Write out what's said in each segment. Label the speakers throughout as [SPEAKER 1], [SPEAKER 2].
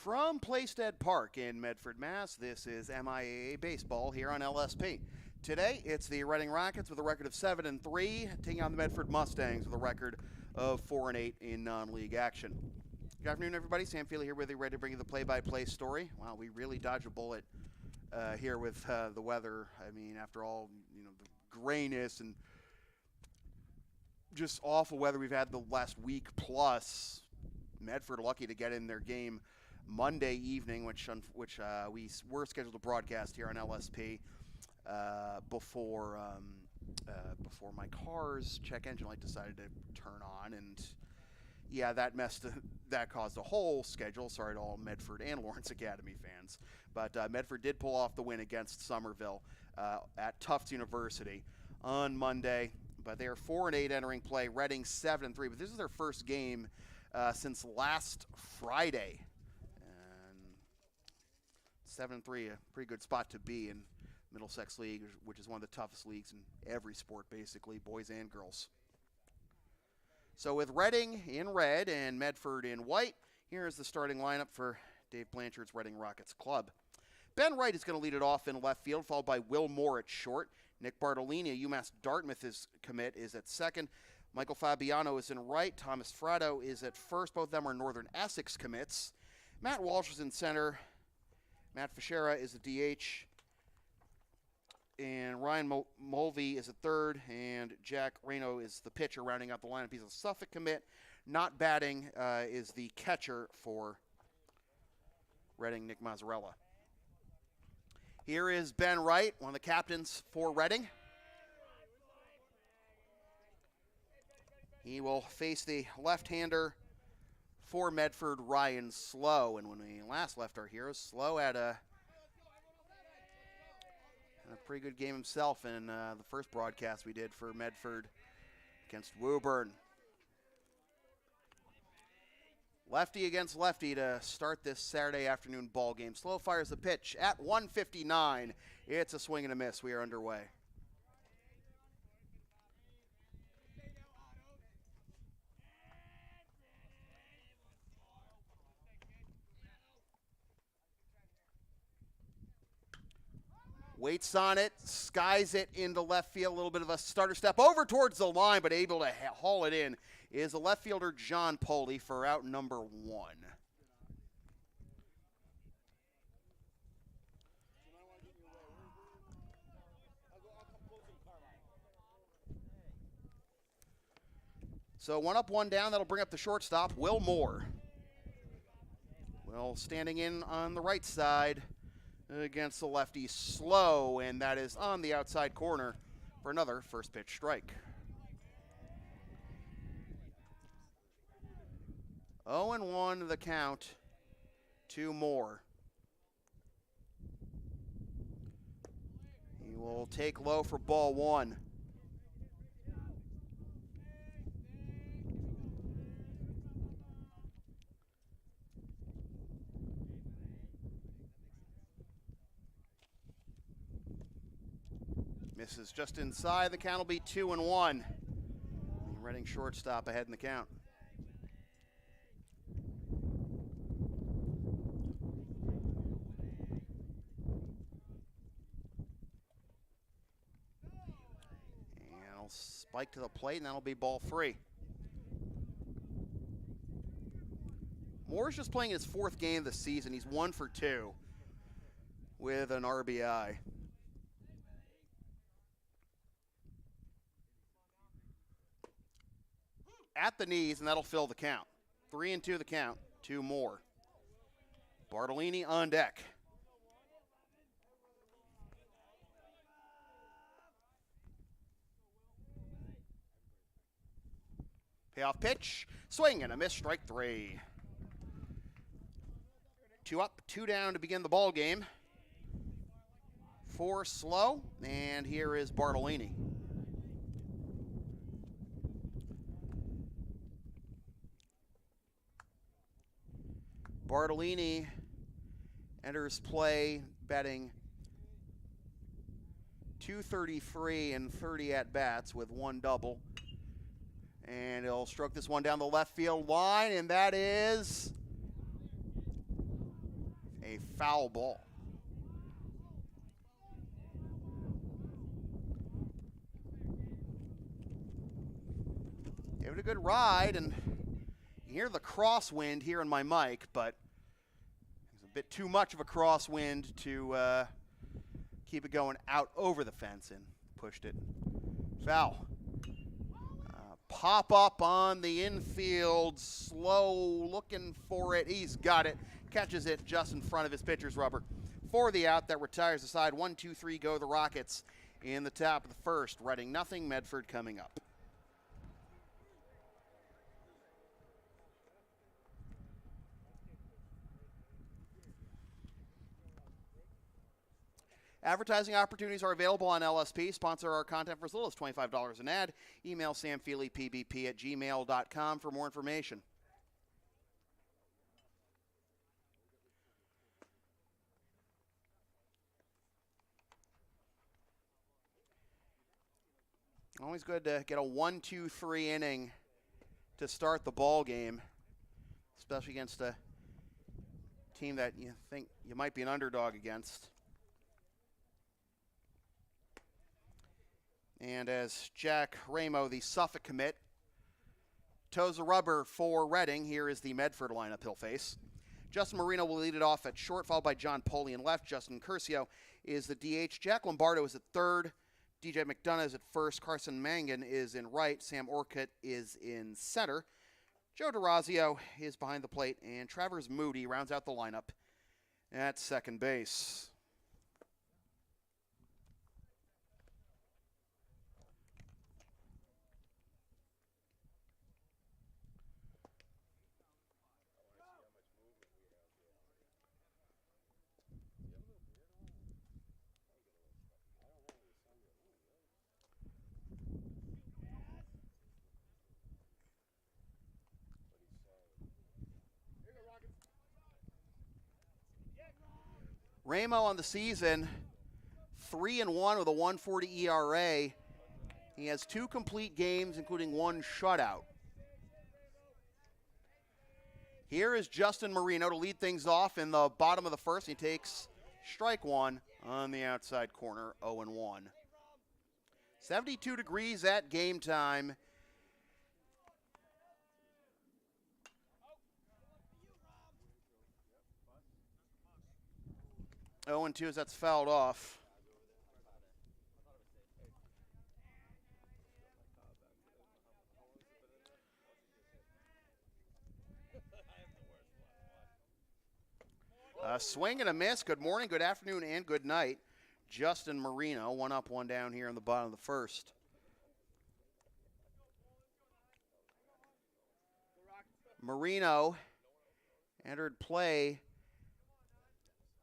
[SPEAKER 1] From Playstead Park in Medford, Mass., this is MIAA Baseball here on LSP. Today, it's the Reading Rockets with a record of 7-3, taking on the Medford Mustangs with a record of 4-8 in non-league action. Good afternoon, everybody. Sam Feely here with you, ready to bring you the play-by-play story. Wow, we really dodged a bullet here with the weather. I mean, after all, the grayness and just awful weather we've had the last week plus. Medford lucky to get in their game Monday evening, which we were scheduled to broadcast here on LSP before my car's check engine light decided to turn on, and yeah, that caused a whole schedule. Sorry to all Medford and Lawrence Academy fans, but Medford did pull off the win against Somerville at Tufts University on Monday. But they are 4-8 entering play. Reading 7-3, but this is their first game since last Friday. 7-3, a pretty good spot to be in Middlesex League, which is one of the toughest leagues in every sport, basically, boys and girls. So with Reading in red and Medford in white, here's the starting lineup for Dave Blanchard's Reading Rockets club. Ben Wright is going to lead it off in left field, followed by Will Moore at short. Nick Bartolini, a UMass Dartmouth commit, is at second. Michael Fabiano is in right. Thomas Fratto is at first. Both of them are Northern Essex commits. Matt Walsh is in center. Matt Fischera is a DH, and Ryan Mulvey is a third, and Jack Reno is the pitcher, rounding out the lineup. He's a Suffolk commit. Not batting is the catcher for Reading, Nick Mazzarella. Here is Ben Wright, one of the captains for Reading. He will face the left-hander for Medford, Ryan Slow. And when we last left our heroes, Slow had a pretty good game himself in the first broadcast we did for Medford against Woburn. Lefty against lefty to start this Saturday afternoon ball game. Slow fires the pitch at 1:59. It's a swing and a miss. We are underway. Waits on it, skies it into left field. A little bit of a starter step over towards the line, but able to haul it in is the left fielder John Poley for out number 1. So 1 up, 1 down. That'll bring up the shortstop, Will Moore. Well, standing in on the right side against the lefty Slow, and that is on the outside corner for another first pitch strike. 0-1 the count to Moore. He will take low for ball 1. Misses just inside. The count will be 2-1. Reading shortstop ahead in the count. And he'll spike to the plate, and that'll be ball 3. Moore's just playing his 4th game of the season. He's 1 for 2 with an RBI. At the knees, and that'll fill the count. 3-2 the count, 2 more. Bartolini on deck. Payoff pitch, swing and a miss, strike 3. 2 up, 2 down to begin the ball game. 4 Slow, and here is Bartolini. Bartolini enters play batting .233 and 30 at-bats with 1 double. And he'll stroke this one down the left field line, and that is foul ball. Gave it a good ride, and you hear the crosswind here in my mic, but it's a bit too much of a crosswind to keep it going out over the fence, and pushed it. Foul. Pop up on the infield, slow, looking for it. He's got it. Catches it just in front of his pitcher's rubber. For the out, that retires the side. 1-2-3 go the Rockets in the top of the first. Reading nothing, Medford coming up. Advertising opportunities are available on LSP. Sponsor our content for as little as $25 an ad. Email samfeelypbp@gmail.com for more information. Always good to get a 1-2-3 inning to start the ball game, especially against a team that you think you might be an underdog against. And as Jack Ramo, the Suffolk commit, toes the rubber for Reading, here is the Medford lineup he'll face. Justin Marino will lead it off at short, followed by John Poley in left. Justin Curcio is the DH. Jack Lombardo is at third. DJ McDonough is at first. Carson Mangan is in right. Sam Orcutt is in center. Joe DeRazio is behind the plate. And Travers Moody rounds out the lineup at second base. Ramo on the season, 3-1 with a 1.40 ERA. He has 2 complete games, including 1 shutout. Here is Justin Marino to lead things off in the bottom of the first. He takes strike 1 on the outside corner, 0-1. 72 degrees at game time. Oh, and 2 as that's fouled off. Swing and a miss. Good morning, good afternoon, and good night. Justin Marino, 1 up, 1 down here in the bottom of the first. Marino entered play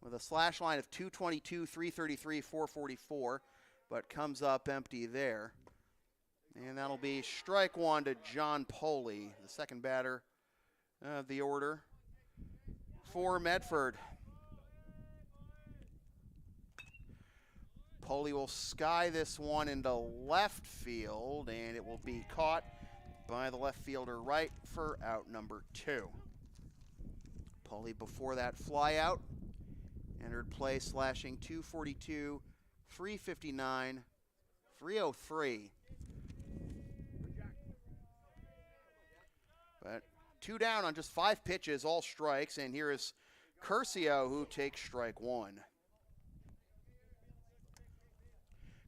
[SPEAKER 1] with a slash line of 222, 333, 444, but comes up empty there. And that'll be strike 1 to John Poley, the second batter of the order for Medford. Poley will sky this one into left field, and it will be caught by the left fielder right for out number 2. Poley, before that fly out, entered play slashing 242, 359, 303. But 2 down on just 5 pitches, all strikes, and here is Curcio who takes strike 1.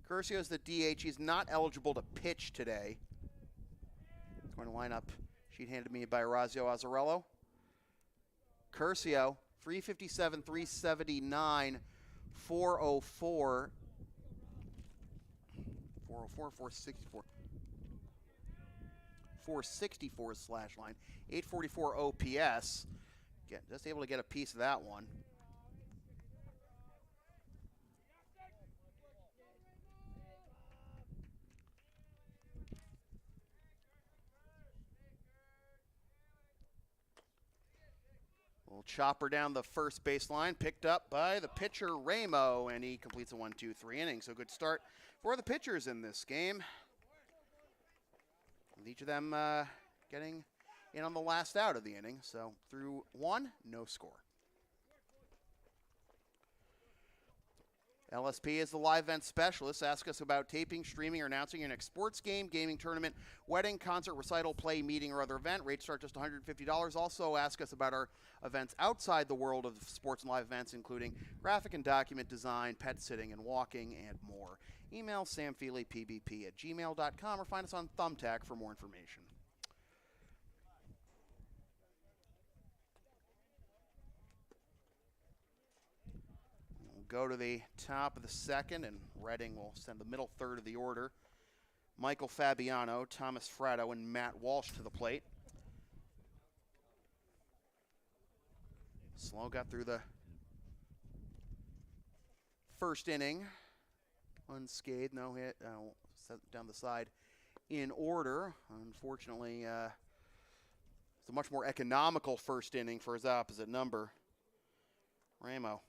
[SPEAKER 1] Curcio is the DH. He's not eligible to pitch today. He's going to line up, sheet handed to me by Orazio Azzarello. Curcio, 357, 379, 404, 404, 464. 464 slash line, 844 OPS. Just able to get a piece of that one. Little chopper down the first baseline, picked up by the pitcher Ramo, and he completes a 1-2-3 inning. So good start for the pitchers in this game. With each of them getting in on the last out of the inning. So through 1, no score. LSP is the live event specialist. Ask us about taping, streaming, or announcing your next sports game, gaming tournament, wedding, concert, recital, play, meeting, or other event. Rates start just $150. Also ask us about our events outside the world of sports and live events, including graphic and document design, pet sitting and walking, and more. Email samfeelypbp@gmail.com or find us on Thumbtack for more information. Go to the top of the second, and Reading will send the middle third of the order. Michael Fabiano, Thomas Fratto, and Matt Walsh to the plate. Slow got through the first inning unscathed, no hit, set down the side in order. Unfortunately, it's a much more economical first inning for his opposite number, Ramo.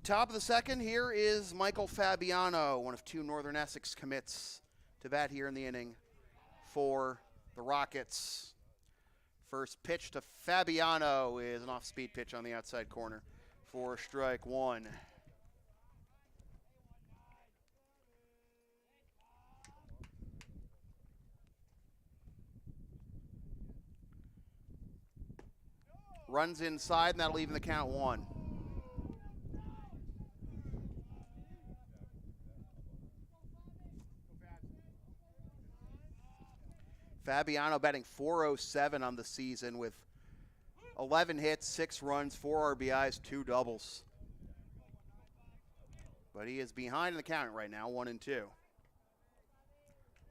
[SPEAKER 1] Top of the second, here is Michael Fabiano, one of two Northern Essex commits to bat here in the inning for the Rockets. First pitch to Fabiano is an off-speed pitch on the outside corner for strike one. Runs inside, and that'll even the count one. Fabiano batting .407 on the season with 11 hits, 6 runs, 4 RBIs, 2 doubles. But he is behind in the count right now, 1-2.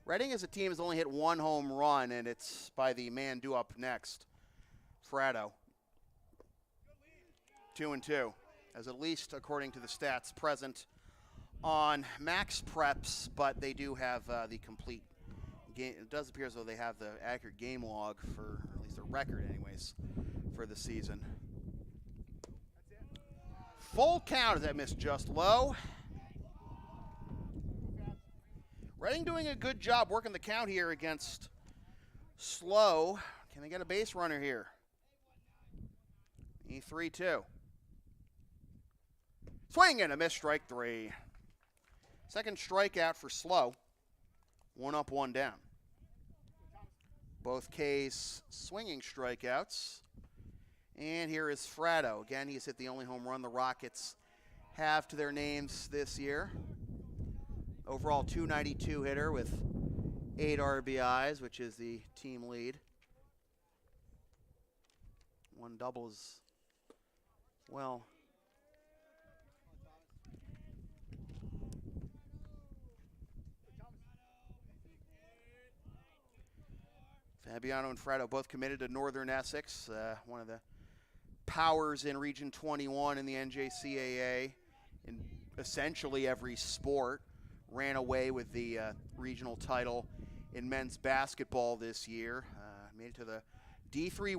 [SPEAKER 1] Reading as a team has only hit 1 home run, and it's by the man due up next, Fratto. 2-2, as at least according to the stats present on Max Preps, but they do have the complete game. It does appear as though they have the accurate game log for, at least their record anyways, for the season. Full count as that missed just low. Reading doing a good job working the count here against Slow. Can they get a base runner here? 3-2. Swing and a miss, strike 3. Second strikeout for Slow. 1 up, 1 down. Both K's swinging strikeouts. And here is Fratto. Again, he's hit the only home run the Rockets have to their names this year. Overall, .292 hitter with 8 RBIs, which is the team lead. 1 double as well. Fabiano and Fratto both committed to Northern Essex, one of the powers in Region 21 in the NJCAA in essentially every sport. Ran away with the regional title in men's basketball this year. Made it to the D3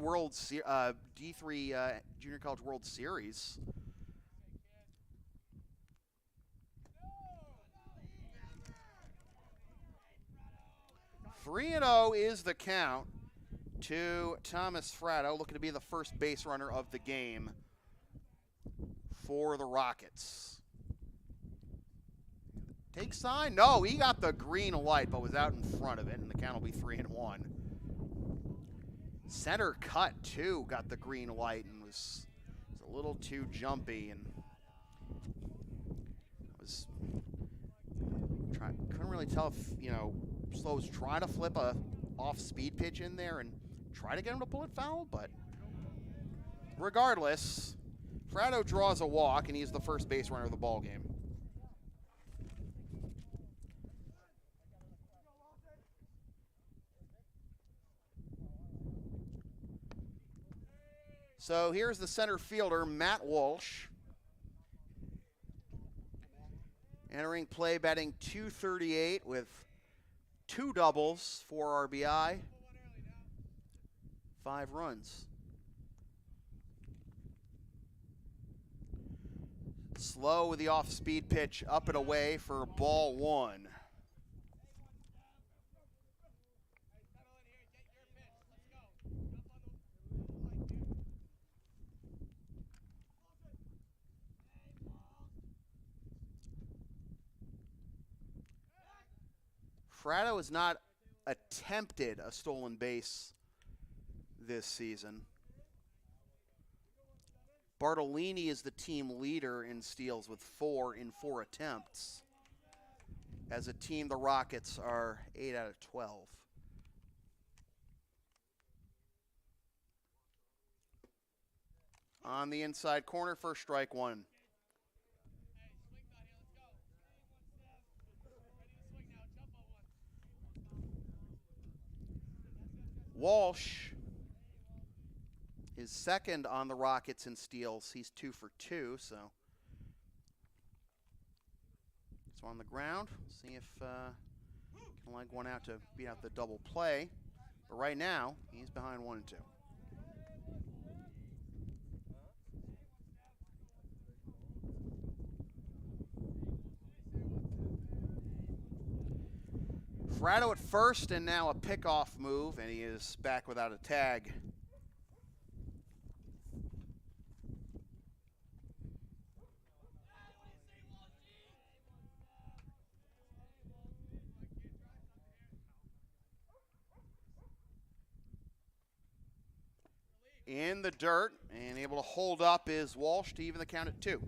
[SPEAKER 1] Junior College World Series. .3-0 is the count to Thomas Fratto, looking to be the first base runner of the game for the Rockets. Take sign? No, he got the green light, but was out in front of it, and the count will be 3-1. Center cut, too, got the green light and was a little too jumpy, and couldn't really tell if, Slow was trying to flip a off-speed pitch in there and try to get him to pull it foul, but regardless, Fratto draws a walk, and he's the first base runner of the ball game. So here's the center fielder, Matt Walsh. Entering play, batting .238 with 2 doubles, 4 RBI, 5 runs. Slow with the off-speed pitch, up and away for ball 1. Fratto has not attempted a stolen base this season. Bartolini is the team leader in steals with 4 in 4 attempts. As a team, the Rockets are 8 out of 12. On the inside corner, first strike 1. Walsh is second on the Rockets in steals. He's 2 for 2, so on the ground. See if can leg one out to beat out the double play. But right now, he's behind 1 and 2. Fratto at first, and now a pickoff move, and he is back without a tag. In the dirt, and able to hold up is Walsh to even the count at 2.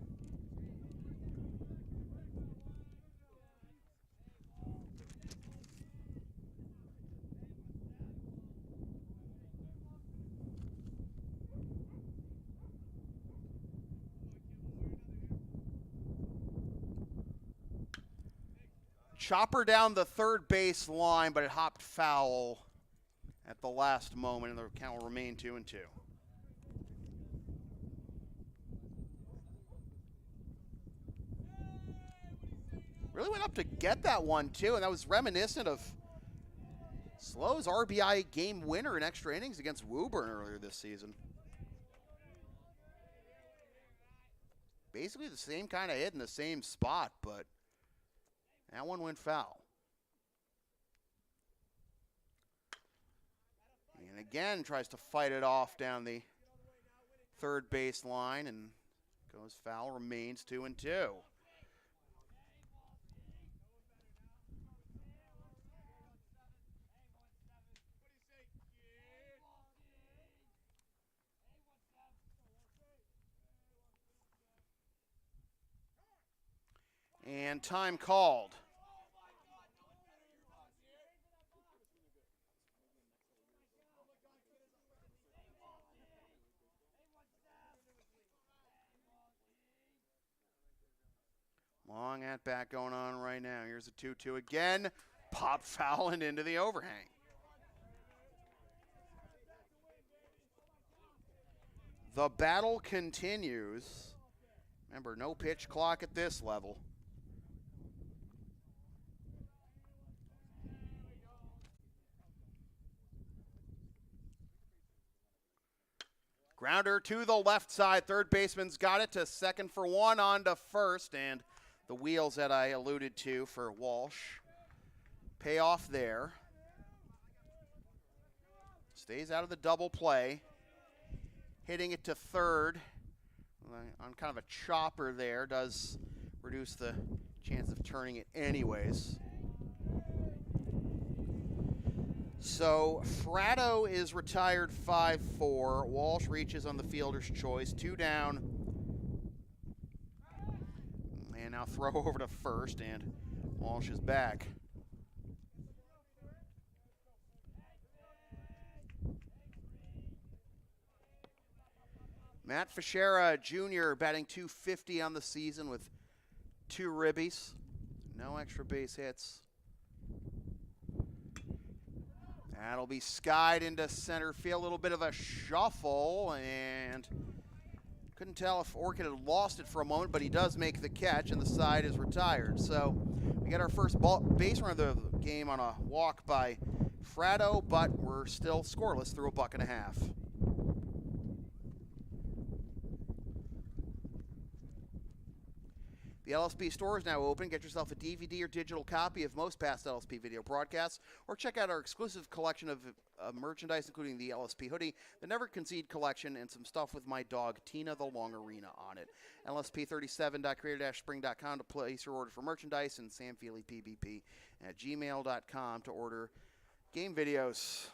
[SPEAKER 1] Chopper down the third base line, but it hopped foul at the last moment, and the count will remain 2 and 2. Really went up to get that one, too, and that was reminiscent of Slow's RBI game winner in extra innings against Woburn earlier this season. Basically the same kind of hit in the same spot, but that one went foul. And again, tries to fight it off down the third base line and goes foul, remains 2 and 2. And time called. Long at bat going on right now. Here's a 2-2 again. Pop foul and into the overhang. The battle continues. Remember, no pitch clock at this level. Grounder to the left side. Third baseman's got it to second for 1, on to first, and the wheels that I alluded to for Walsh pay off there. Stays out of the double play. Hitting it to third on kind of a chopper there does reduce the chance of turning it anyways. So Fratto is retired 5-4. Walsh reaches on the fielder's choice. 2 down. And now throw over to first, and Walsh is back. Matt Fischera Jr. batting .250 on the season with 2 ribbies. No extra base hits. That'll be skied into center field. A little bit of a shuffle, and couldn't tell if Orchid had lost it for a moment, but he does make the catch, and the side is retired. So we get our first base run of the game on a walk by Fratto, but we're still scoreless through a buck and a half. The LSP store is now open. Get yourself a DVD or digital copy of most past LSP video broadcasts, or check out our exclusive collection of merchandise, including the LSP hoodie, the Never Concede collection, and some stuff with my dog, Tina the Longarina, on it. LSP37.creator-spring.com to place your order for merchandise, and samfeelypbp@gmail.com to order game videos.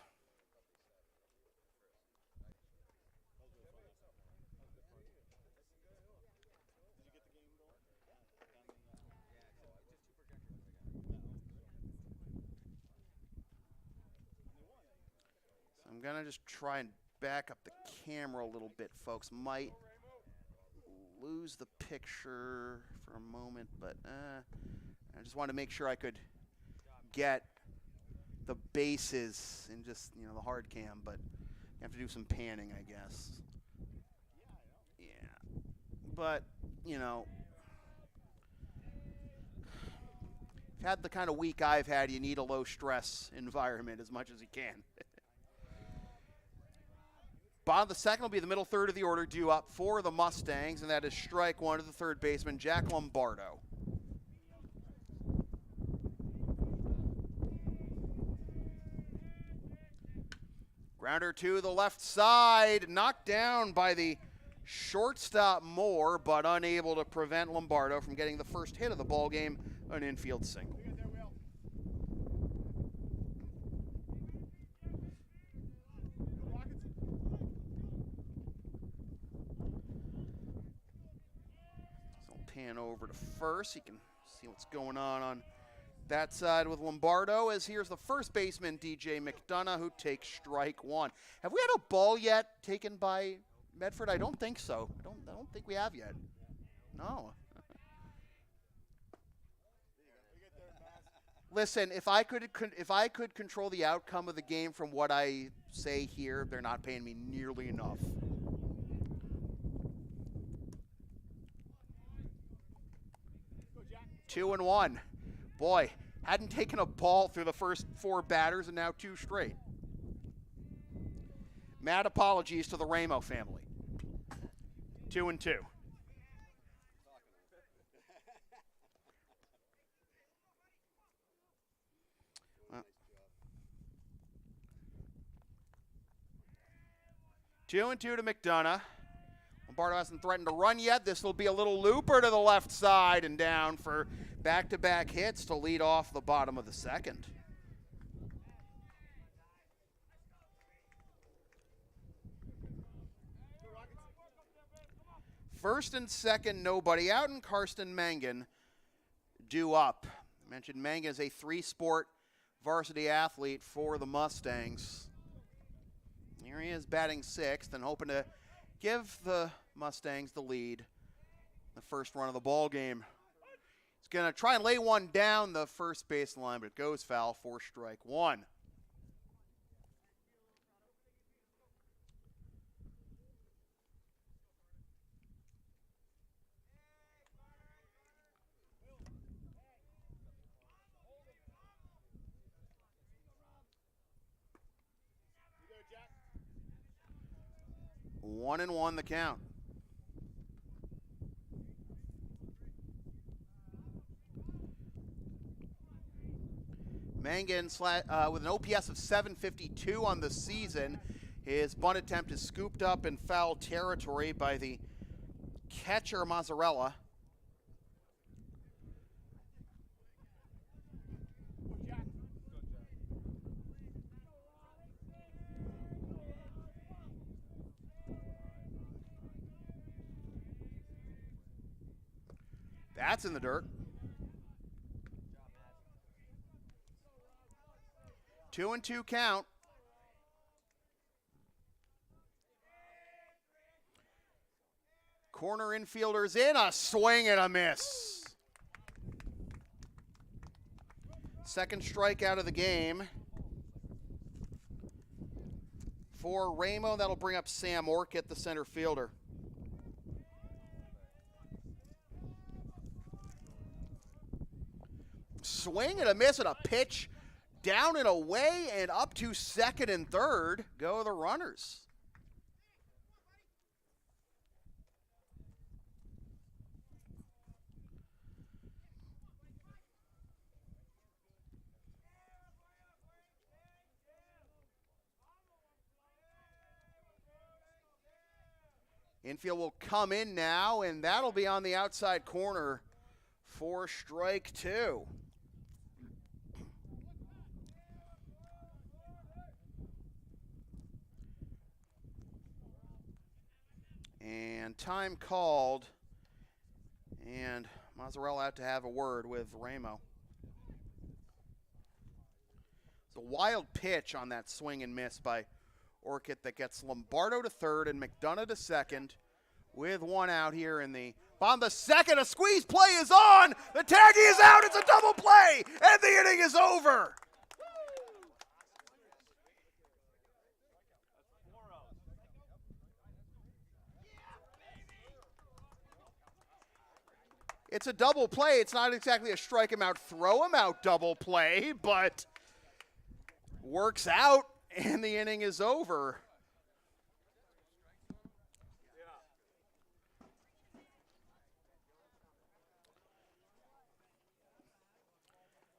[SPEAKER 1] I'm going to just try and back up the camera a little bit, folks. Might lose the picture for a moment, but I just wanted to make sure I could get the bases in just, the hard cam, but you have to do some panning, I guess. Yeah. But, if you had the kind of week I've had, you need a low-stress environment as much as you can. Bottom of the second will be the middle third of the order, due up for the Mustangs, and that is strike one to the third baseman, Jack Lombardo. Grounder to the left side, knocked down by the shortstop Moore, but unable to prevent Lombardo from getting the first hit of the ballgame, an infield single. Pan over to first. You can see what's going on that side with Lombardo, as here's the first baseman, DJ McDonough, who takes strike one. Have we had a ball yet taken by Medford? I don't think so. I don't think we have yet. No. Listen, if I could control the outcome of the game from what I say here, they're not paying me nearly enough. Two and one. Boy, hadn't taken a ball through the first four batters, and now two straight. Mad apologies to the Ramo family. 2-2. Well, 2-2 to McDonough. Lombardo hasn't threatened to run yet. This will be a little looper to the left side and down for back-to-back hits to lead off the bottom of the second. First and second, nobody out, and Karsten Mangan due up. I mentioned Mangan is a three-sport varsity athlete for the Mustangs. Here he is batting sixth and hoping to give the Mustangs the lead the first run of the ball game. He's going to try and lay one down the first baseline, but it goes foul for strike one. One and one the count. Mangan with an OPS of 752 on the season. His bunt attempt is scooped up in foul territory by the catcher, Mazzarella. That's in the dirt. 2-2 count. Corner infielders in, a swing and a miss. Second strikeout of the game. For Ramo, that'll bring up Sam Orcutt, the center fielder. Swing and a miss and a pitch down and away and up to second and third go the runners. Infield will come in now, and that'll be on the outside corner for strike two. And time called, and Mazzarella out to have a word with Ramo. It's a wild pitch on that swing and miss by Orcutt that gets Lombardo to third and McDonough to second with one out here in the bottom of the second. A squeeze play is on. The taggy is out. It's a double play, and the inning is over. It's a double play. It's not exactly a strike him out, throw him out double play, but works out, and the inning is over.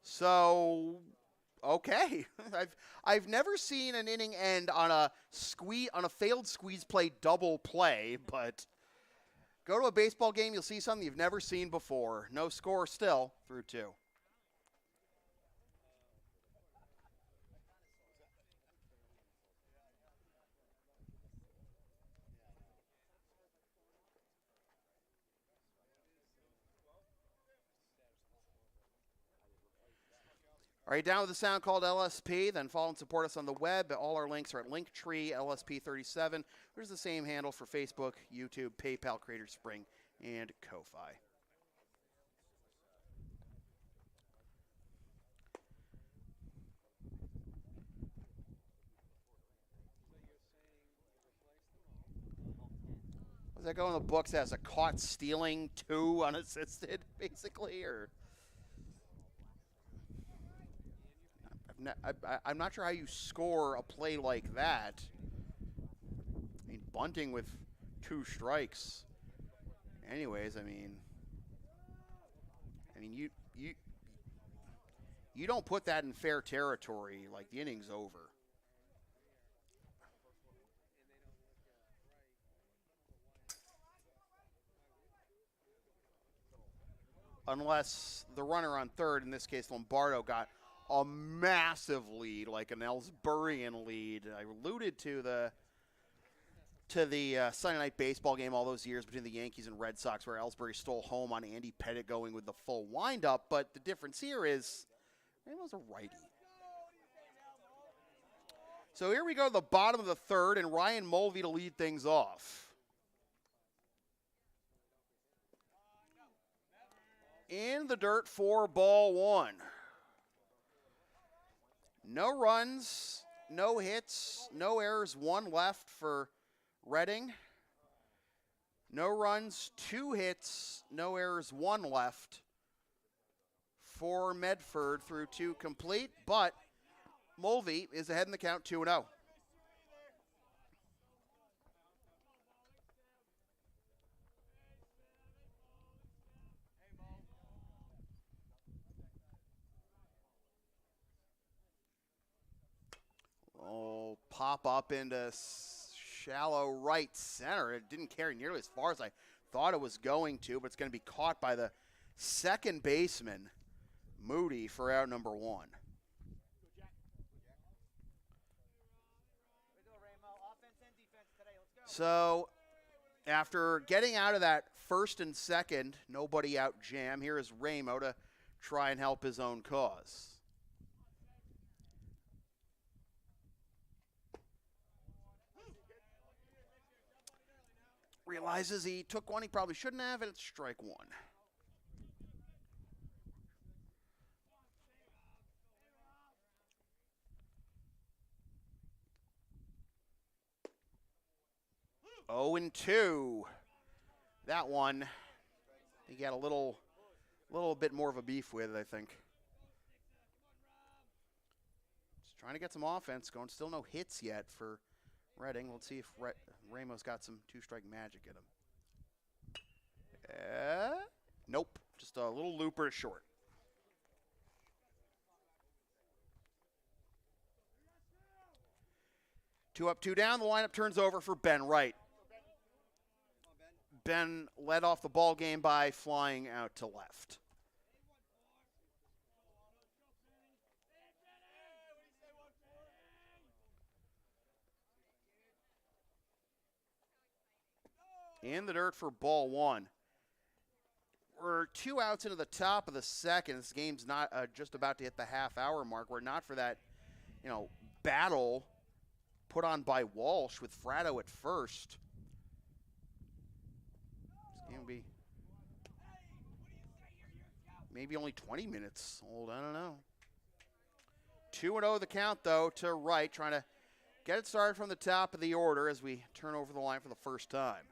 [SPEAKER 1] So, okay. I've never seen an inning end on a failed squeeze play double play, but go to a baseball game, you'll see something you've never seen before. No score still through two. All right, down with the sound called LSP. Then follow and support us on the web. All our links are at Linktree, LSP37. There's the same handle for Facebook, YouTube, PayPal, Creator Spring, and Ko-Fi. Does that go in the books as a caught stealing 2 unassisted, basically, or? I'm not sure how you score a play like that. I mean, bunting with 2 strikes. Anyways, I mean, you don't put that in fair territory. Like, the inning's over. Unless the runner on third, in this case Lombardo, got a massive lead, like an Ellsburian lead. I alluded to the Sunday night baseball game all those years between the Yankees and Red Sox where Ellsbury stole home on Andy Pettitte going with the full windup, but the difference here is Ramo's a righty. So here we go to the bottom of the third, and Ryan Mulvey to lead things off. In the dirt for ball 1. No runs, no hits, no errors, 1 left for Reading. No runs, 2 hits, no errors, 1 left for Medford through 2 complete, but Mulvey is ahead in the count 2-0. Oh, pop up into shallow right center. It didn't carry nearly as far as I thought it was going to, but it's going to be caught by the second baseman, Moody, for out number 1. So after getting out of that first and second, nobody out jam, here is Ramo to try and help his own cause. Realizes he took one he probably shouldn't have, and it's strike 1. 0-2. That one, he got a little bit more of a beef with, I think. Just trying to get some offense going. Still no hits yet for Reading. Let's see if Ramos got some two-strike magic in him. Nope. Just a little looper to short. 2 up, 2 down. The lineup turns over for Ben Wright. Ben led off the ball game by flying out to left. In the dirt for ball 1. We're 2 outs into the top of the second. This game's not just about to hit the half-hour mark. We're not for that, battle put on by Walsh with Fratto at first. This game will be maybe only 20 minutes old. I don't know. 2-0 the count, though, to Wright, trying to get it started from the top of the order as we turn over the line for the first time.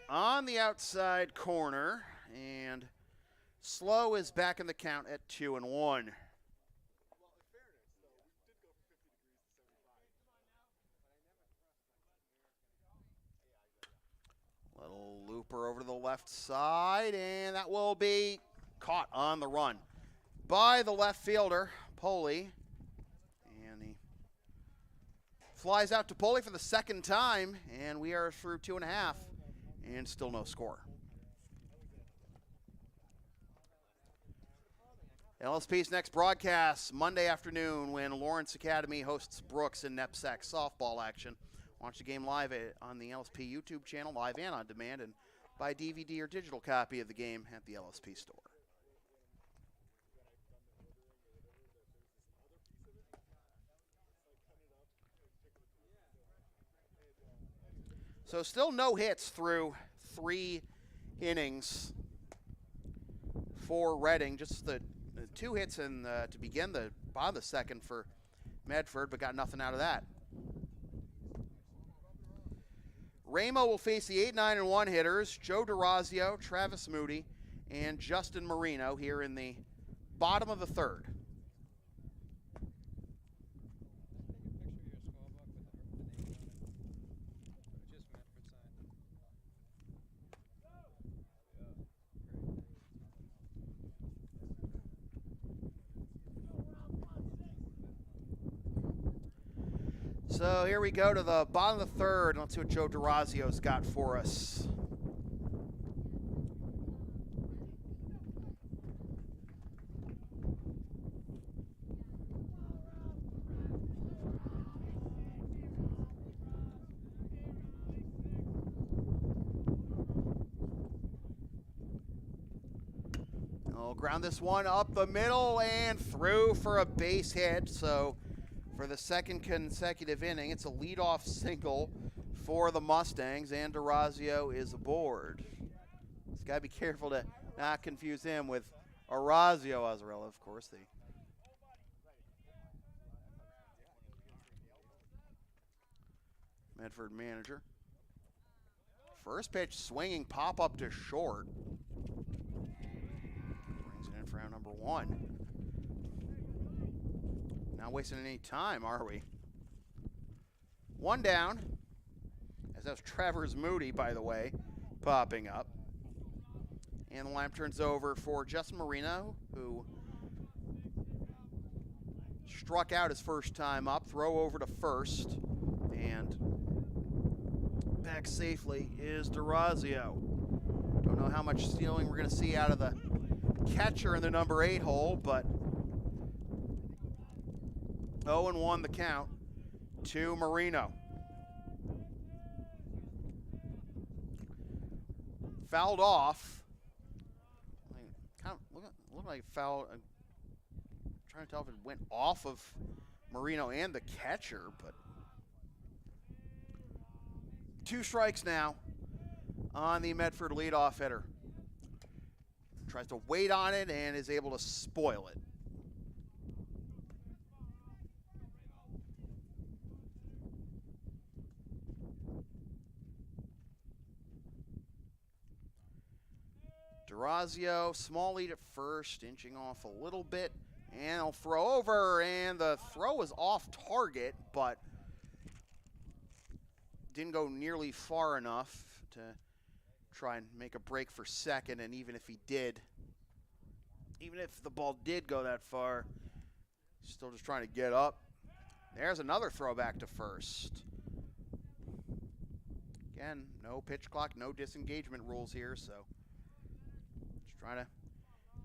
[SPEAKER 1] On the outside corner, and Slow is back in the count at 2-1. Little looper over to the left side, and that will be caught on the run by the left fielder, Poli. And he flies out to Poli for the second time, and we are through 2.5, and still no score. LSP's next broadcast Monday afternoon when Lawrence Academy hosts Brooks in NEPSAC softball action. Watch the game live on the LSP YouTube channel, live and on demand, and buy DVD or digital copy of the game at the LSP store. So still no hits through 3 innings for Reading. Just the 2 hits to begin the bottom of the second for Medford, but got nothing out of that. Ramo will face the 8, 9, and 1 hitters, Joe DeRazio, Travis Moody, and Justin Marino here in the bottom of the third. So here we go to the bottom of the third, and let's see what Joe DeRazio's got for us. I'll ground this one up the middle and through for a base hit. So for the second consecutive inning, it's a leadoff single for the Mustangs, and DeRazio is aboard. Just got to be careful to not confuse him with Orazio Azarella, of course. The Medford manager. First pitch swinging, pop up to short. Brings it in for out number 1. Not wasting any time, are we? 1 down. As that's Travers Moody, by the way, popping up. And the lineup turns over for Justin Marino, who struck out his first time up. Throw over to first. And back safely is DeRazio. Don't know how much stealing we're going to see out of the catcher in the number 8 hole, but 0-1 the count to Marino. Fouled off. Looked like foul. I'm trying to tell if it went off of Marino and the catcher, but 2 strikes now on the Medford leadoff hitter. Tries to wait on it and is able to spoil it. Durazio, small lead at first, inching off a little bit, and he'll throw over, and the throw is off target, but didn't go nearly far enough to try and make a break for second, and even if the ball did go that far, still just trying to get up. There's another throw back to first. Again, no pitch clock, no disengagement rules here, so just trying to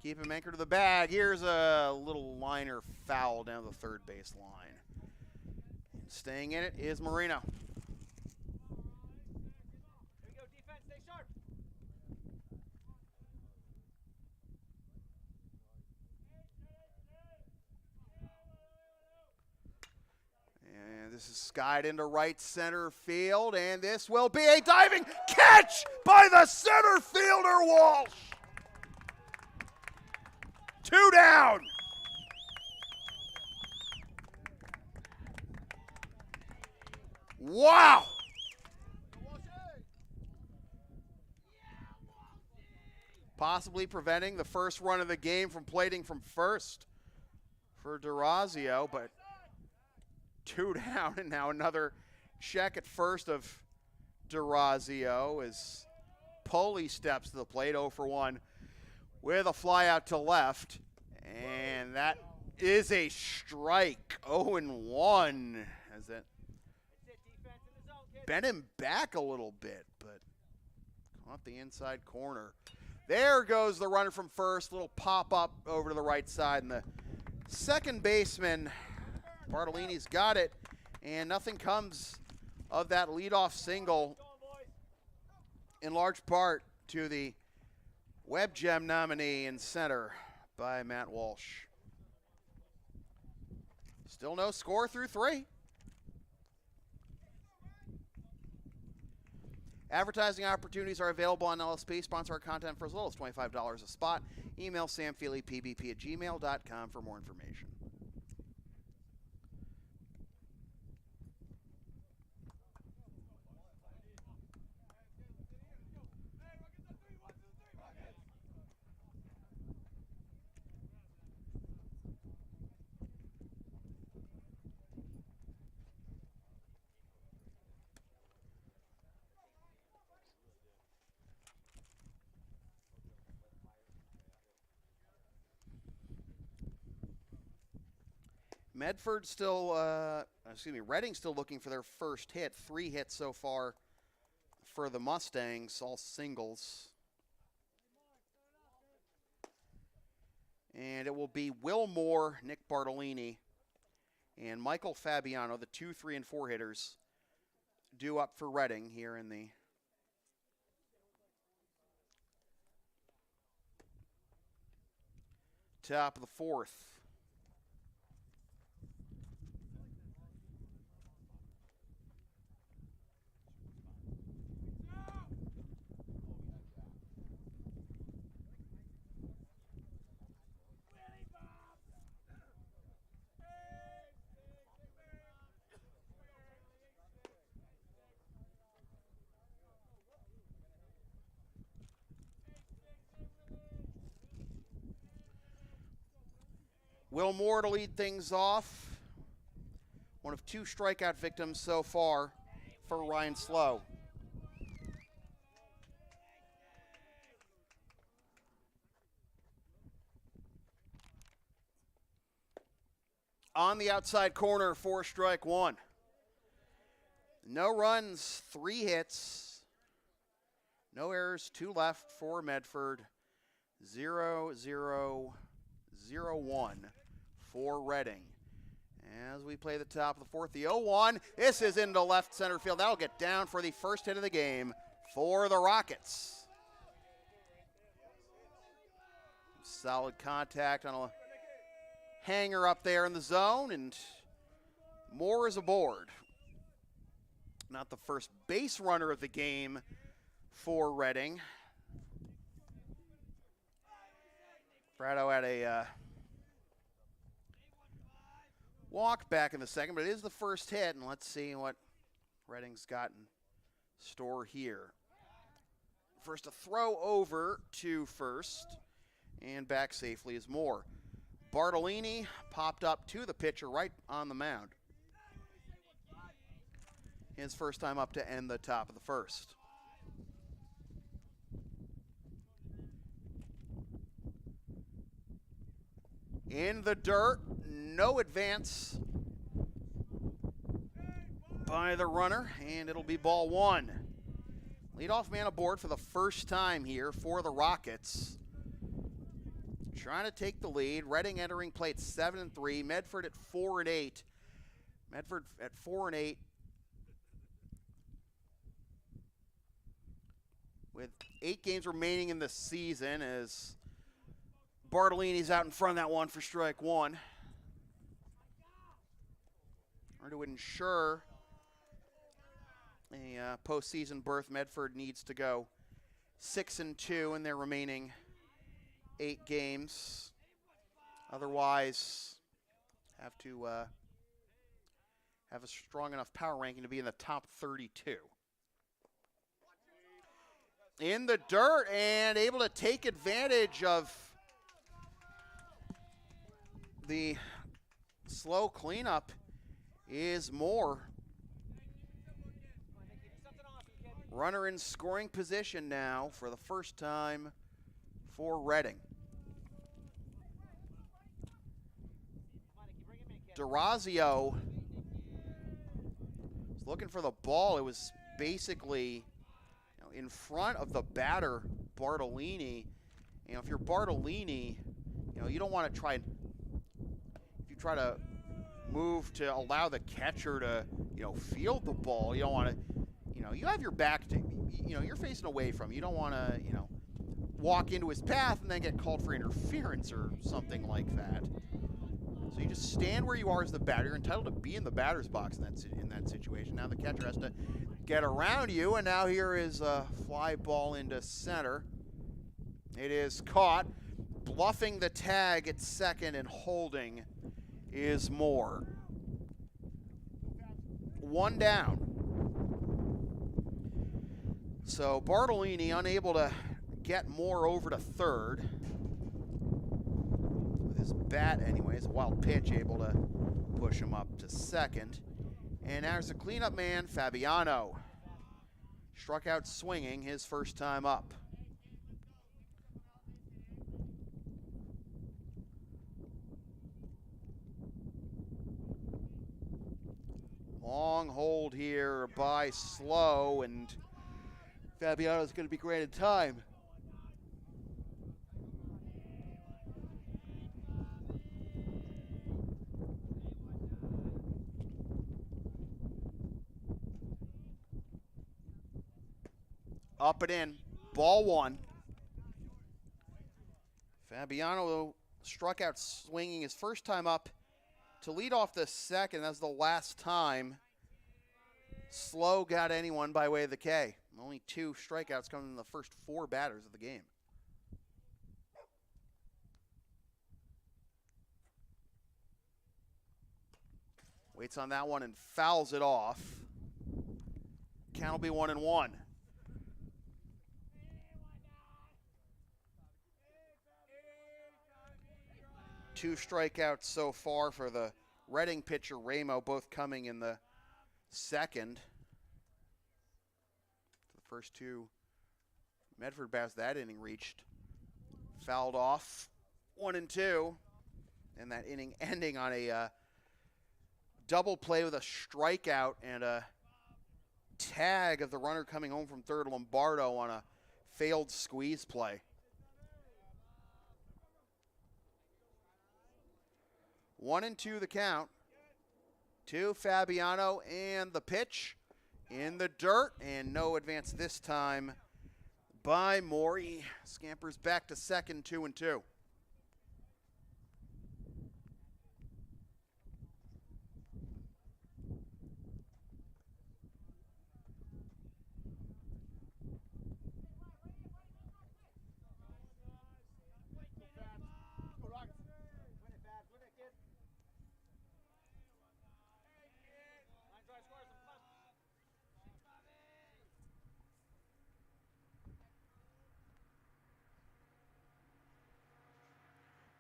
[SPEAKER 1] keep him anchored to the bag. Here's a little liner foul down the third base line. Staying in it is Marino. This is skied into right center field, and this will be a diving catch by the center fielder, Walsh. 2 down. Wow. Possibly preventing the first run of the game from plating from first for Durazio, but 2 down, and now another check at first of Durazio as Poli steps to the plate, 0 for 1 with a fly out to left, and that is a strike. 0-1 as that bent him back a little bit, but caught the inside corner. There goes the runner from first, little pop up over to the right side, and the second baseman Bartolini's got it, and nothing comes of that leadoff single, in large part to the Web Gem nominee in center by Matt Walsh. Still no score through 3. Advertising opportunities are available on LSP. Sponsor our content for as little as $25 a spot. Email samfeelypbp@gmail.com for more information. Medford still, Reading still looking for their first hit. 3 hits so far for the Mustangs, all singles. And it will be Will Moore, Nick Bartolini, and Michael Fabiano, the 2, 3, and 4 hitters, due up for Reading here in the top of the 4th. Will Moore to lead things off. One of 2 strikeout victims so far for Ryan Slow. On the outside corner for strike 1. No runs, 3 hits. No errors, 2 left for Medford. 0-0-0-1 for Reading. As we play the top of the 4th, the 0-1. This is into left center field. That'll get down for the first hit of the game for the Rockets. Solid contact on a hanger up there in the zone, and Moore is aboard. Not the first base runner of the game for Reading. Prado had a walk back in the second, but it is the first hit, and let's see what Reading's got in store here. First to throw over to first, and back safely is Moore. Bartolini popped up to the pitcher right on the mound. His first time up to end the top of the first. In the dirt, no advance by the runner, and it'll be ball one. Leadoff man aboard for the first time here for the Rockets. Trying to take the lead. Reading entering play at 7-3. Medford at 4-8. Medford at 4-8. With 8 games remaining in the season, as Bartolini's out in front of that one for strike one. Or to ensure a postseason berth, Medford needs to go 6-2 in their remaining 8 games. Otherwise, have to have a strong enough power ranking to be in the top 32. In the dirt and able to take advantage of the slow cleanup is Moore. Runner in scoring position now for the first time for Reading. DeRazio was looking for the ball. It was basically in front of the batter, Bartolini. If you're Bartolini, you don't want to try. If you try to move to allow the catcher to, field the ball, you don't want to. You have your back to. You're facing away from. You don't want to. Walk into his path and then get called for interference or something like that. So you just stand where you are as the batter. You're entitled to be in the batter's box in that situation. Now the catcher has to get around you, and now here is a fly ball into center. It is caught. Bluffing the tag at second and holding is Moore. 1 down. So Bartolini unable to get Moore over to third. With his bat anyways, a wild pitch able to push him up to second. And there's the cleanup man, Fabiano. Struck out swinging his first time up. Long hold here by Slow, and Fabiano's going to be granted time. Up and in, ball one. Fabiano struck out swinging his first time up to lead off the second. That's the last time Slow got anyone by way of the K. Only 2 strikeouts coming in the first 4 batters of the game. Waits on that one and fouls it off. Count will be 1-1. Two strikeouts so far for the Reading pitcher, Ramo, both coming in the second. The first 2 Medford bats that inning reached. Fouled off, 1-2. And that inning ending on a double play with a strikeout and a tag of the runner coming home from third, Lombardo, on a failed squeeze play. 1-2 the count to Fabiano, and the pitch in the dirt, and no advance this time by Moore. He scampers back to second, 2-2.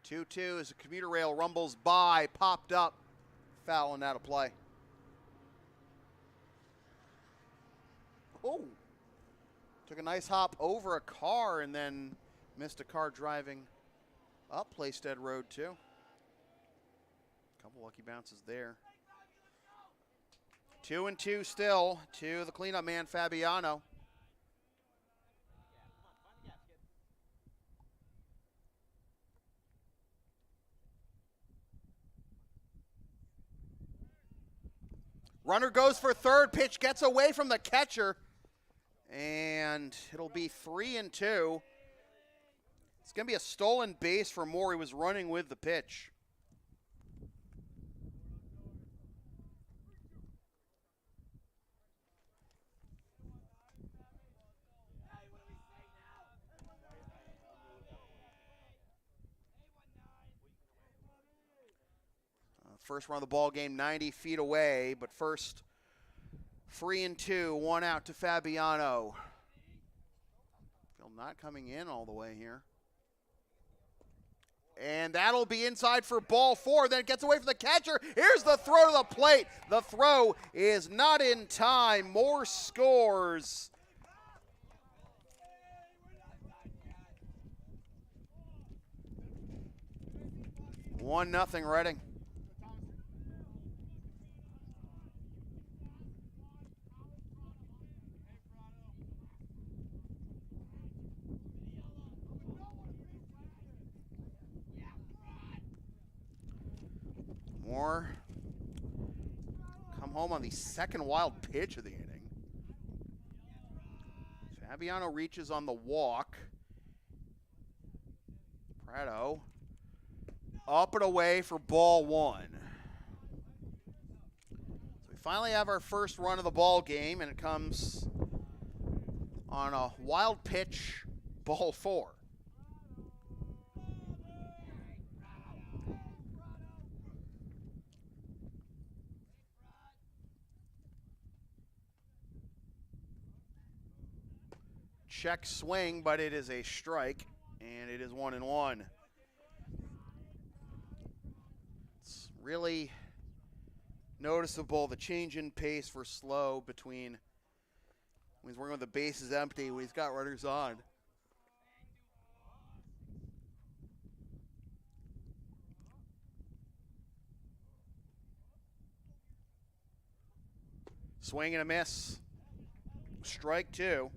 [SPEAKER 1] 2-2 as the commuter rail rumbles by, popped up, foul and out of play. Oh, took a nice hop over a car and then missed a car driving up Playstead Road too. Couple lucky bounces there. 2-2 still to the cleanup man, Fabiano. Runner goes for third, pitch gets away from the catcher, and it'll be 3-2. It's going to be a stolen base for Moore. He was running with the pitch. First run of the ball game, 90 feet away, but first 3-2, one out to Fabiano. Still not coming in all the way here. And that'll be inside for ball 4. Then it gets away from the catcher. Here's the throw to the plate. The throw is not in time. Moore scores. One nothing Reading. Moore come home on the second wild pitch of the inning. Fabiano reaches on the walk. Prado up and away for ball 1. So we finally have our first run of the ball game, and it comes on a wild pitch, ball 4. Check swing, but it is a strike, and it is 1-1. It's really noticeable the change in pace for Slow between when he's working with the bases empty, when he's got runners on. Swing and a miss. Strike 2.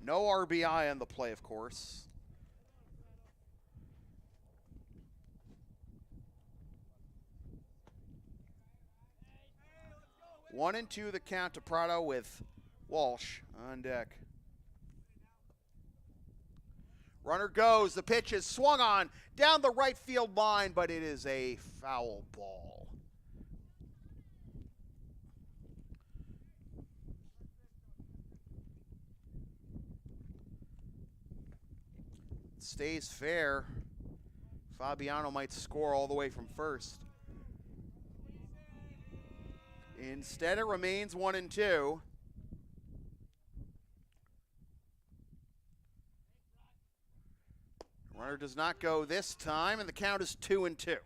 [SPEAKER 1] No RBI on the play, of course. One and 2 the count to Prado with Walsh on deck. Runner goes. The pitch is swung on down the right field line, but it is a foul ball. Stays fair. Fabiano might score all the way from first. Instead, it remains 1-2. Runner does not go this time, and the count is 2-2.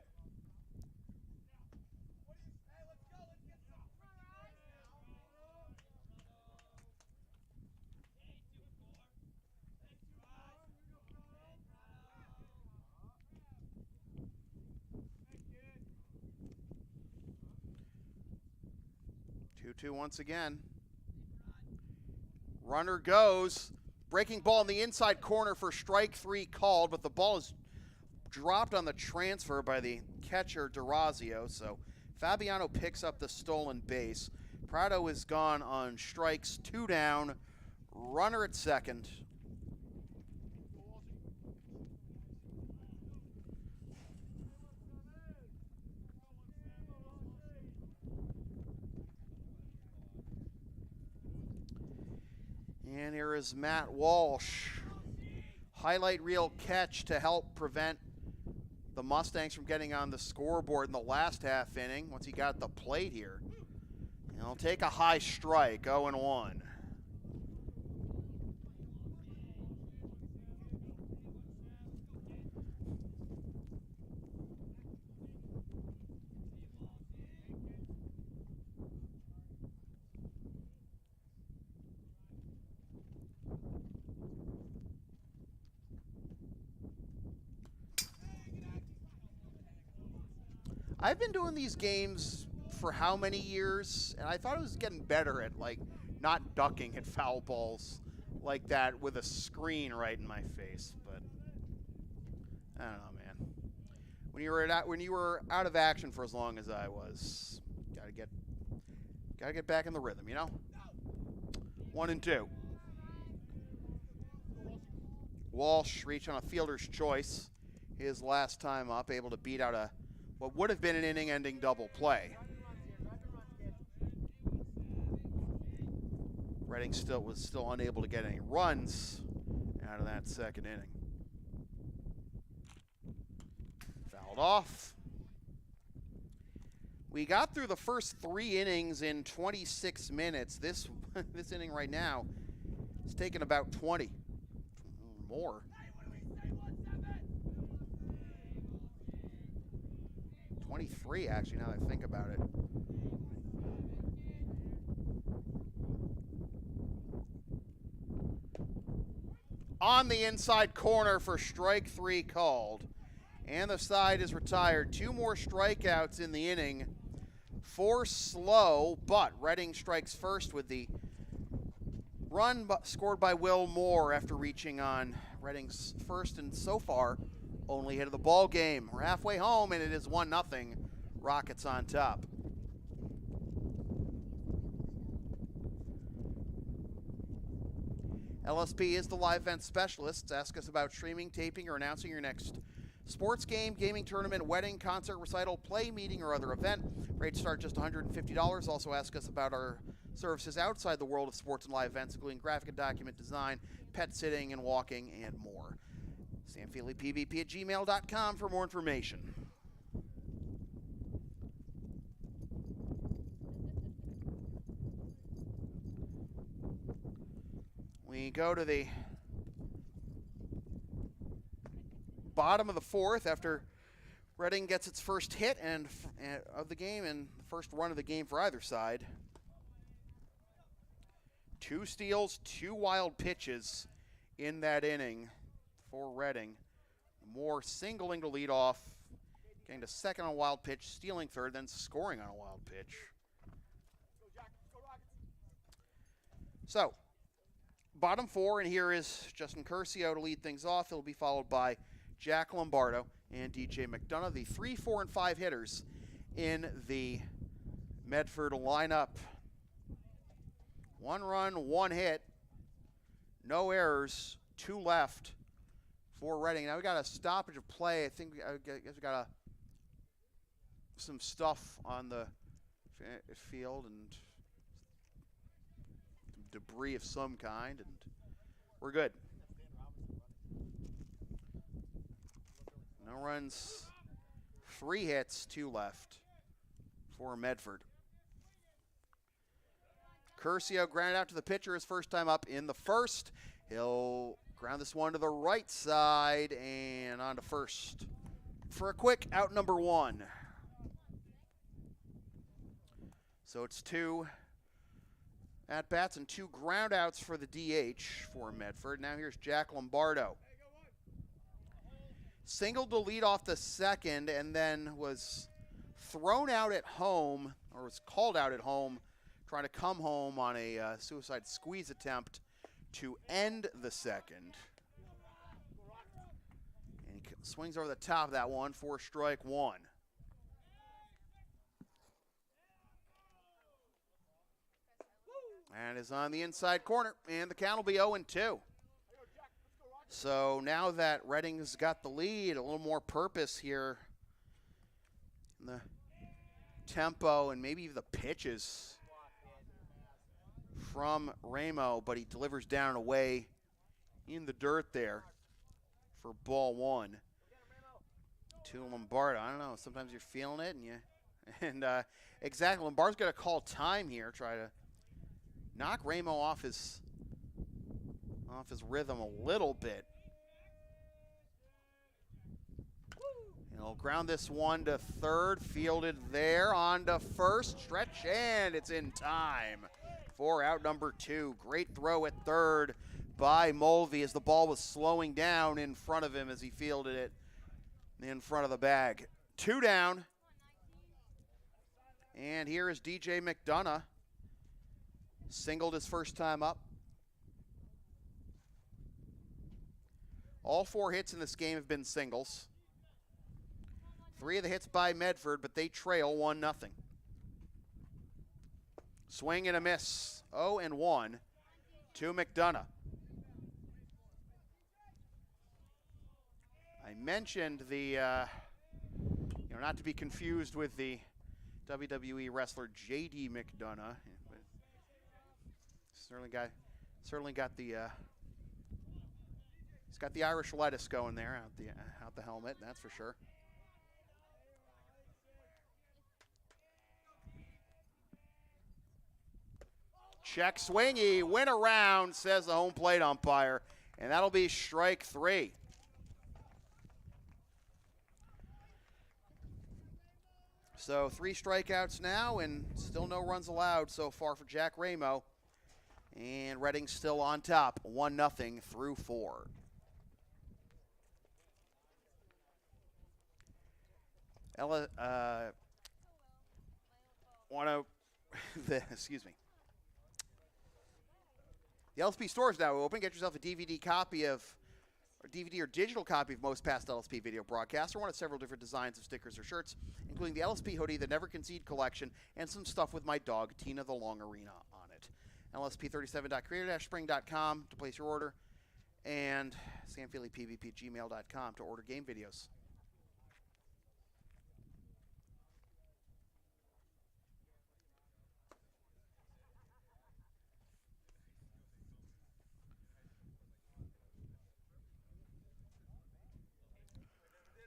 [SPEAKER 1] Once again. Runner goes. Breaking ball in the inside corner for strike 3 called, but the ball is dropped on the transfer by the catcher, Durazio. So Fabiano picks up the stolen base. Prado is gone on strikes, 2 down. Runner at second. And here is Matt Walsh. Highlight reel catch to help prevent the Mustangs from getting on the scoreboard in the last half inning once he got the plate here. And he'll take a high strike, 0-1. I've been doing these games for how many years, and I thought I was getting better at, like, not ducking at foul balls like that with a screen right in my face, but I don't know, man. When you were out of action for as long as I was, gotta get back in the rhythm, you know? 1 and 2. Walsh reached on a fielder's choice his last time up, able to beat out what would have been an inning-ending double play. Reading was still unable to get any runs out of that second inning. Fouled off. We got through the first 3 innings in 26 minutes. This inning right now is taking about 20 more. 23, actually, now that I think about it. On the inside corner for strike 3 called. And the side is retired. 2 more strikeouts in the inning. 4 slow, but Reading strikes first with the run scored by Will Moore after reaching on Reading's first and so far only hit of the ball game. We're halfway home, and it is 1-0. Rockets on top. LSP is the live event specialist. Ask us about streaming, taping, or announcing your next sports game, gaming tournament, wedding, concert, recital, play, meeting, or other event. Rates start just $150. Also ask us about our services outside the world of sports and live events, including graphic and document design, pet sitting and walking, and more. samfeelypvp@gmail.com for more information. We go to the bottom of the 4th after Reading gets its first hit of the game and the first run of the game for either side. 2 steals, 2 wild pitches in that inning for Reading. Moore singling to lead off, getting to second on a wild pitch, stealing third, then scoring on a wild pitch. So, bottom 4, and here is Justin Curcio to lead things off. He'll be followed by Jack Lombardo and DJ McDonough, the 3, 4, and 5 hitters in the Medford lineup. 1 run, 1 hit, no errors, 2 left for Reading. Now we got a stoppage of play. I think we got some stuff on the field and debris of some kind, and we're good. No runs, 3 hits, 2 left for Medford. Curcio grounded out to the pitcher his first time up in the first. He'll ground this one to the right side and on to first for a quick out number 1. So it's 2 at-bats and 2 groundouts for the DH for Medford. Now here's Jack Lombardo. Singled to lead off the second and then was thrown out at home, or was called out at home, trying to come home on a suicide squeeze attempt to end the second. And he swings over the top of that one for strike 1. And is on the inside corner, and the count will be 0-2. So now that Reading's got the lead, a little more purpose here in the tempo and maybe the pitches from Ramo, but he delivers down and away in the dirt there for ball 1 to Lombardo. I don't know, sometimes you're feeling it, and exactly, Lombardo's got to call time here, try to knock Ramo off his rhythm a little bit. And he'll ground this one to third, fielded there, on to first, stretch, and it's in time for out number 2. Great throw at third by Mulvey as the ball was slowing down in front of him as he fielded it in front of the bag. 2 down, And here is DJ McDonough. Singled his first time up. All 4 hits in this game have been singles. 3 of the hits by Medford, but they trail 1-0. Swing and a miss. 0-1 to McDonough. I mentioned the, not to be confused with the WWE wrestler J.D. McDonough. Certainly got the, he's got the Irish lettuce going there out the helmet, that's for sure. Check swingy, went around, says the home plate umpire, and that'll be strike 3. So 3 strikeouts now, and still no runs allowed so far for Jack Ramo. And Reading still on top, 1-0 through 4. Excuse me. The LSP store is now open. Get yourself a DVD copy or digital copy of most past LSP video broadcasts, or one of several different designs of stickers or shirts, including the LSP hoodie, the Never Concede collection, and some stuff with my dog, Tina the Long Arena, on it. LSP37.creator-spring.com to place your order, and samfeelypvp@gmail.com to order game videos.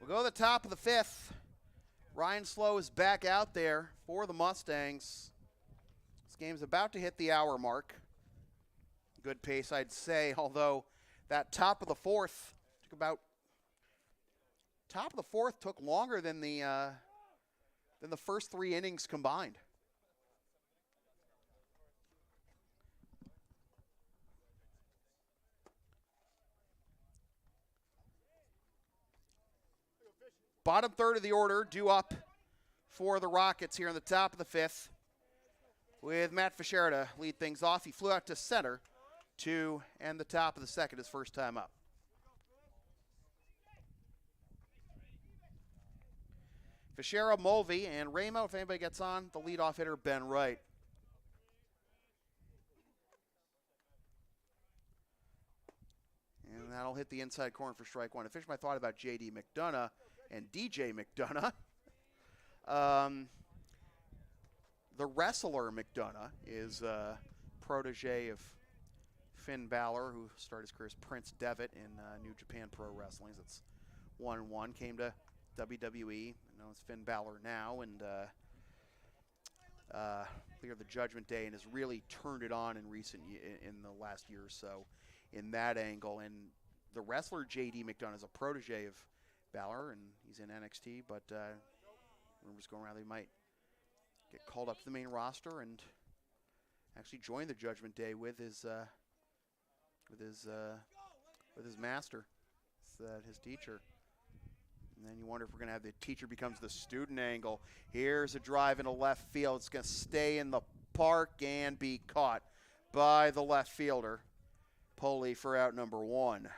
[SPEAKER 1] We'll go to the top of the 5th. Ryan Slow is back out there for the Mustangs. This game's about to hit the hour mark. Good pace, I'd say, although that top of the 4th took longer than the first 3 innings combined. Bottom third of the order due up for the Rockets here on the top of the 5th, with Matt Fischera to lead things off. He flew out to center to end the top of the 2nd, his first time up. Fischera, Mulvey, and Ramo, if anybody gets on, the leadoff hitter, Ben Wright. And that'll hit the inside corner for strike 1. I finished my thought about J.D. McDonough and DJ McDonough. The wrestler McDonough is a protege of Finn Balor, who started his career as Prince Devitt in New Japan Pro Wrestling. That's 1-1. Came to WWE, known as Finn Balor now, and cleared the Judgment Day, and has really turned it on in the last year or so in that angle. And the wrestler J.D. McDonough is a protege of Balor, and he's in NXT, but rumors going around they might get called up to the main roster and actually join the Judgment Day with his master, his teacher. And then you wonder if we're going to have the teacher becomes the student angle. Here's a drive into left field. It's going to stay in the park and be caught by the left fielder, Poley, for out number 1.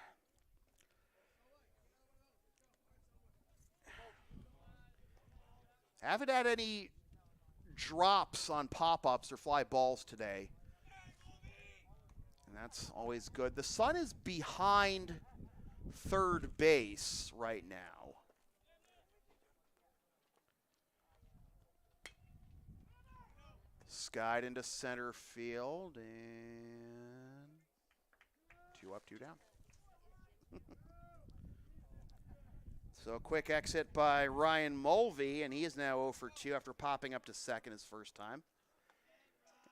[SPEAKER 1] Haven't had any drops on pop-ups or fly balls today, and that's always good. The sun is behind third base right now. Skied into center field, and 2 up, 2 down. So a quick exit by Ryan Mulvey, and he is now 0 for 2 after popping up to second his first time.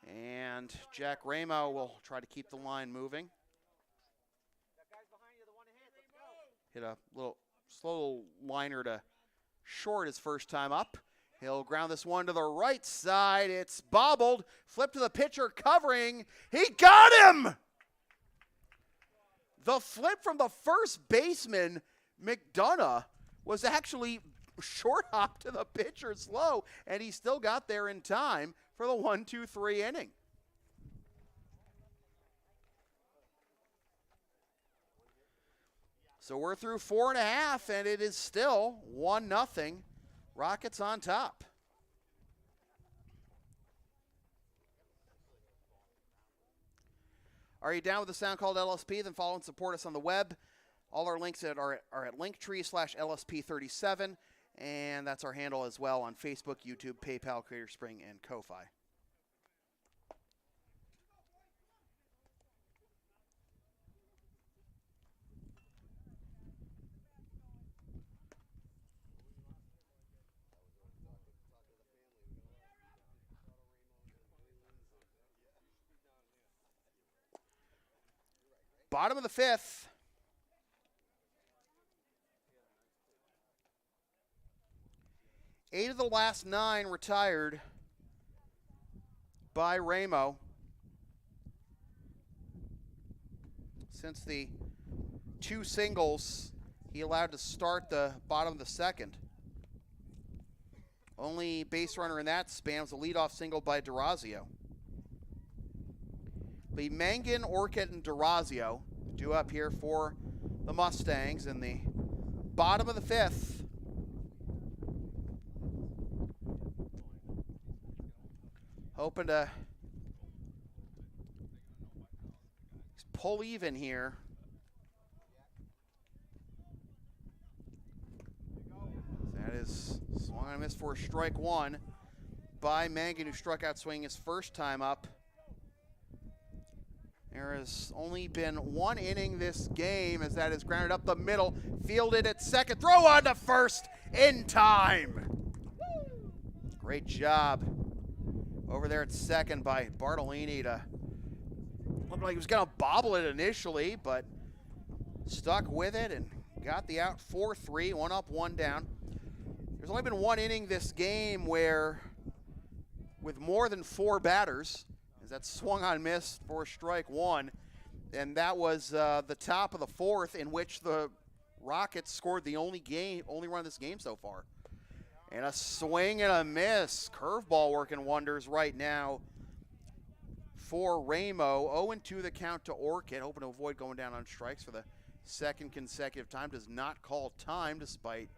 [SPEAKER 1] And Jack Ramo will try to keep the line moving. Hit a little slow liner to short his first time up. He'll ground this one to the right side. It's bobbled. Flip to the pitcher covering. He got him! The flip from the first baseman, McDonough, was actually short hop to the pitcher slow, and he still got there in time for the 1-2-3 inning. So we're through 4.5, and it is still 1-0. Rockets on top. Are you down with the sound called LSP? Then follow and support us on the web. All our links are at linktree/LSP37, and that's our handle as well on Facebook, YouTube, PayPal, Creator Spring, and Ko-Fi. Bottom of the 5th. Eight of the last 9 retired by Ramo. Since the 2 singles he allowed to start the bottom of the 2nd. Only base runner in that span was a leadoff single by D'Orazio. The Mangan, Orchid, and D'Orazio due up here for the Mustangs in the bottom of the 5th. Hoping to pull even here. That is swung and missed for strike 1 by Mangan, who struck out swinging his first time up. There has only been 1 inning this game as that is grounded up the middle, fielded at second, throw on to first in time. Great job over there at second by Bartolini to looked like he was going to bobble it initially, but stuck with it and got the out 4-3, 1 up, 1 down. There's only been 1 inning this game where with more than 4 batters, as that swung on miss for strike 1, and that was the top of the 4th, in which the Rockets scored the only run of this game so far. And a swing and a miss. Curveball working wonders right now for Ramo. 0-2 the count to Orchid, hoping to avoid going down on strikes for the 2nd consecutive time. Does not call time, despite,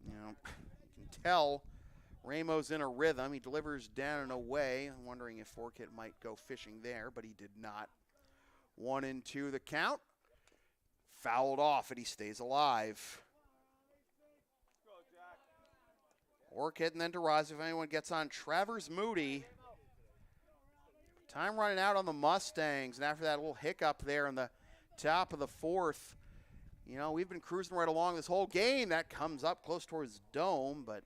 [SPEAKER 1] you can tell Ramo's in a rhythm. He delivers down and away. I'm wondering if Orchid might go fishing there, but he did not. 1-2 the count. Fouled off, and he stays alive. Orchid and then D'Orazio, if anyone gets on. Travers Moody. Time running out on the Mustangs, and after that little hiccup there in the top of the 4th, we've been cruising right along this whole game. That comes up close towards Dome, but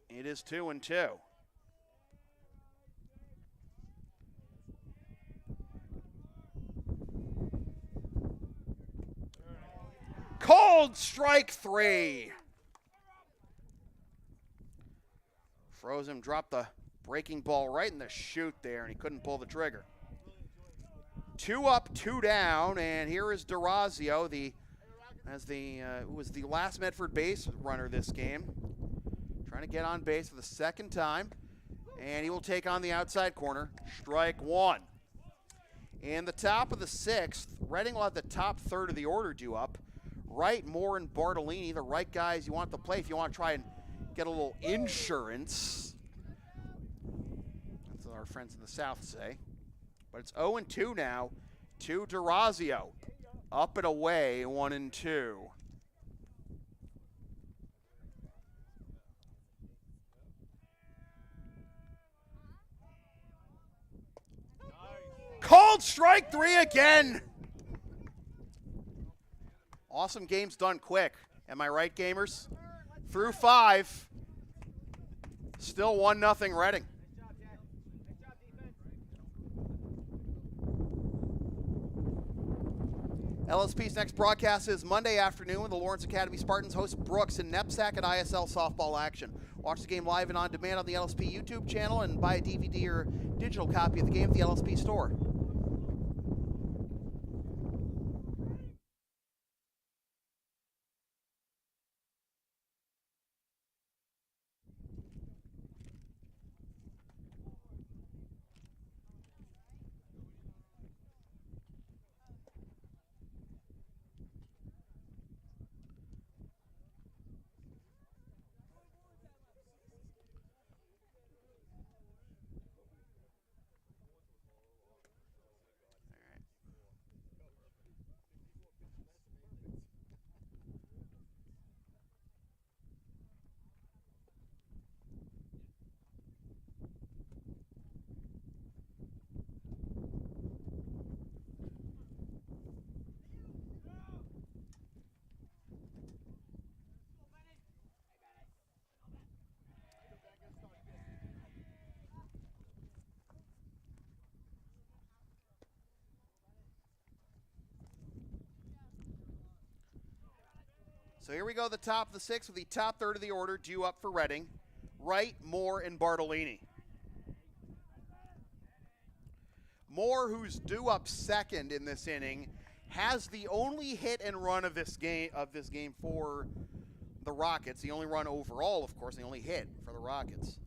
[SPEAKER 1] it is 2-2. Cold strike 3. Froze him, dropped the breaking ball right in the chute there, and he couldn't pull the trigger. 2 up, 2 down, and here is D'Orazio, who was the last Medford base runner this game. Trying to get on base for the 2nd time, and he will take on the outside corner. Strike 1. In the top of the 6th, Reading will have the top third of the order due up. Wright, Moore, and Bartolini, the right guys you want to play if you want to try and get a little insurance. That's what our friends in the South say. But it's 0-2 now to D'Orazio. Up and away, 1-2. Cold strike 3 again. Awesome games done quick. Am I right, gamers? Through 5. Still 1-0 Reading. LSP's next broadcast is Monday afternoon when the Lawrence Academy Spartans host Brooks in Nepsac at ISL softball action. Watch the game live and on demand on the LSP YouTube channel and buy a DVD or digital copy of the game at the LSP store. So here we go, the top of the sixth with the top third of the order due up for Reading. Wright, Moore, and Bartolini. Moore, who's due up second in this inning, has the only hit and run of this game for the Rockets. The only run overall, of course, the only hit for the Rockets.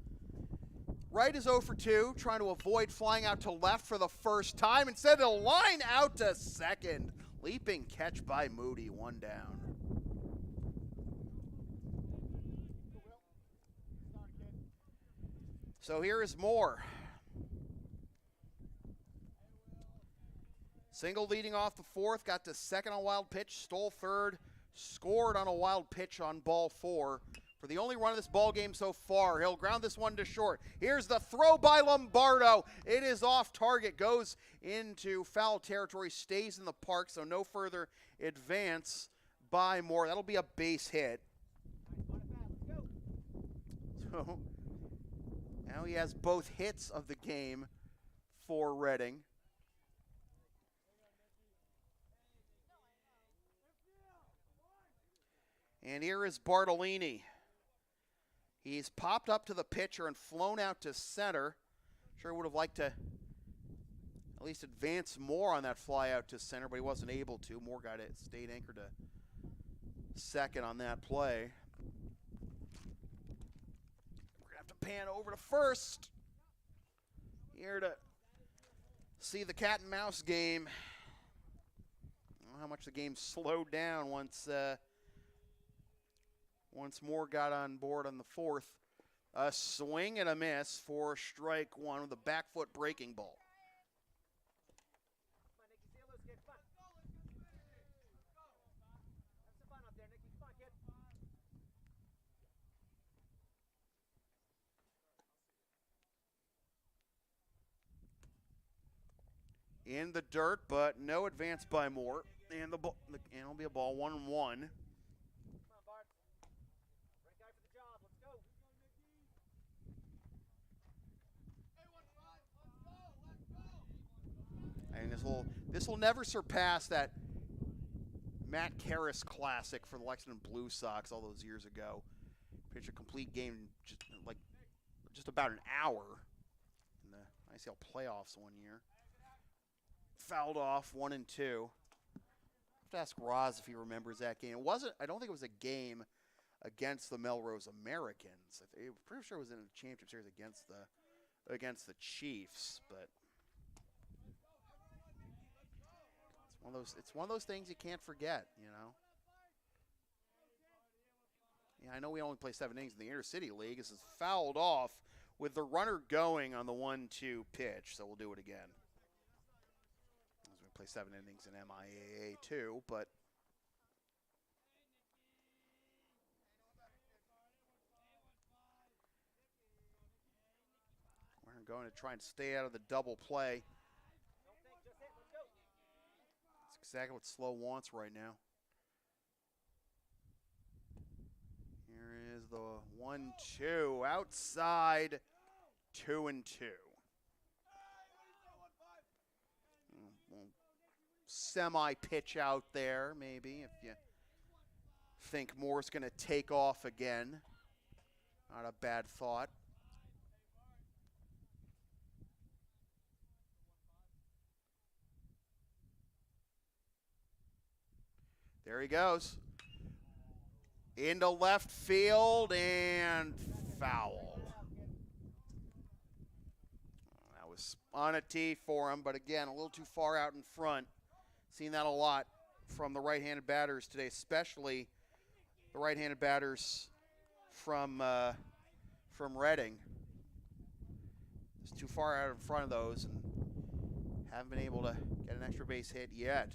[SPEAKER 1] Wright is 0 for 2, trying to avoid flying out to left for the first time. Instead, of line out to second. Leaping catch by Moody, one down. So here is Moore. Single leading off the fourth, got to second on a wild pitch, stole third, scored on a wild pitch on ball 4. For the only run of this ball game so far, he'll ground this one to short. Here's the throw by Lombardo. It is off target, goes into foul territory, stays in the park, so no further advance by Moore. That'll be a base hit. So now he has both hits of the game for Reading. And here is Bartolini. He's popped up to the pitcher and flown out to center. Sure would have liked to at least advance more on that fly out to center, but he wasn't able to. Moore got it, stayed anchored to second on that play. We're going to have to pan over to first. Here to see the cat and mouse game. I don't know how much the game slowed down once Moore got on board on the fourth. A swing and a miss for strike one with a back foot breaking ball. In the dirt, but no advance by Moore. And it'll be a ball 1-1. And this will never surpass that Matt Karras classic for the Lexington Blue Sox all those years ago. Pitched a complete game just about an hour in the ICL playoffs one year. Fouled off 1-2. I have to ask Roz if he remembers that game. I don't think it was a game against the Melrose Americans. I'm pretty sure it was in a championship series against the Chiefs, but it's one of those things you can't forget, you know. Yeah, I know we only play 7 innings in the Intercity League. This is fouled off with the runner going on the 1-2 pitch, so we'll do it again. We play 7 innings in MIAA too, but we're going to try and stay out of the double play. That's exactly what Slow wants right now. Here is the 1-2 outside, 2-2. Semi-pitch out there, maybe, if you think Moore's going to take off again. Not a bad thought. There he goes. Into left field and foul. That was on a tee for him, but again, a little too far out in front. Seen that a lot from the right-handed batters today, especially the right-handed batters from Reading. It's too far out in front of those and haven't been able to get an extra base hit yet.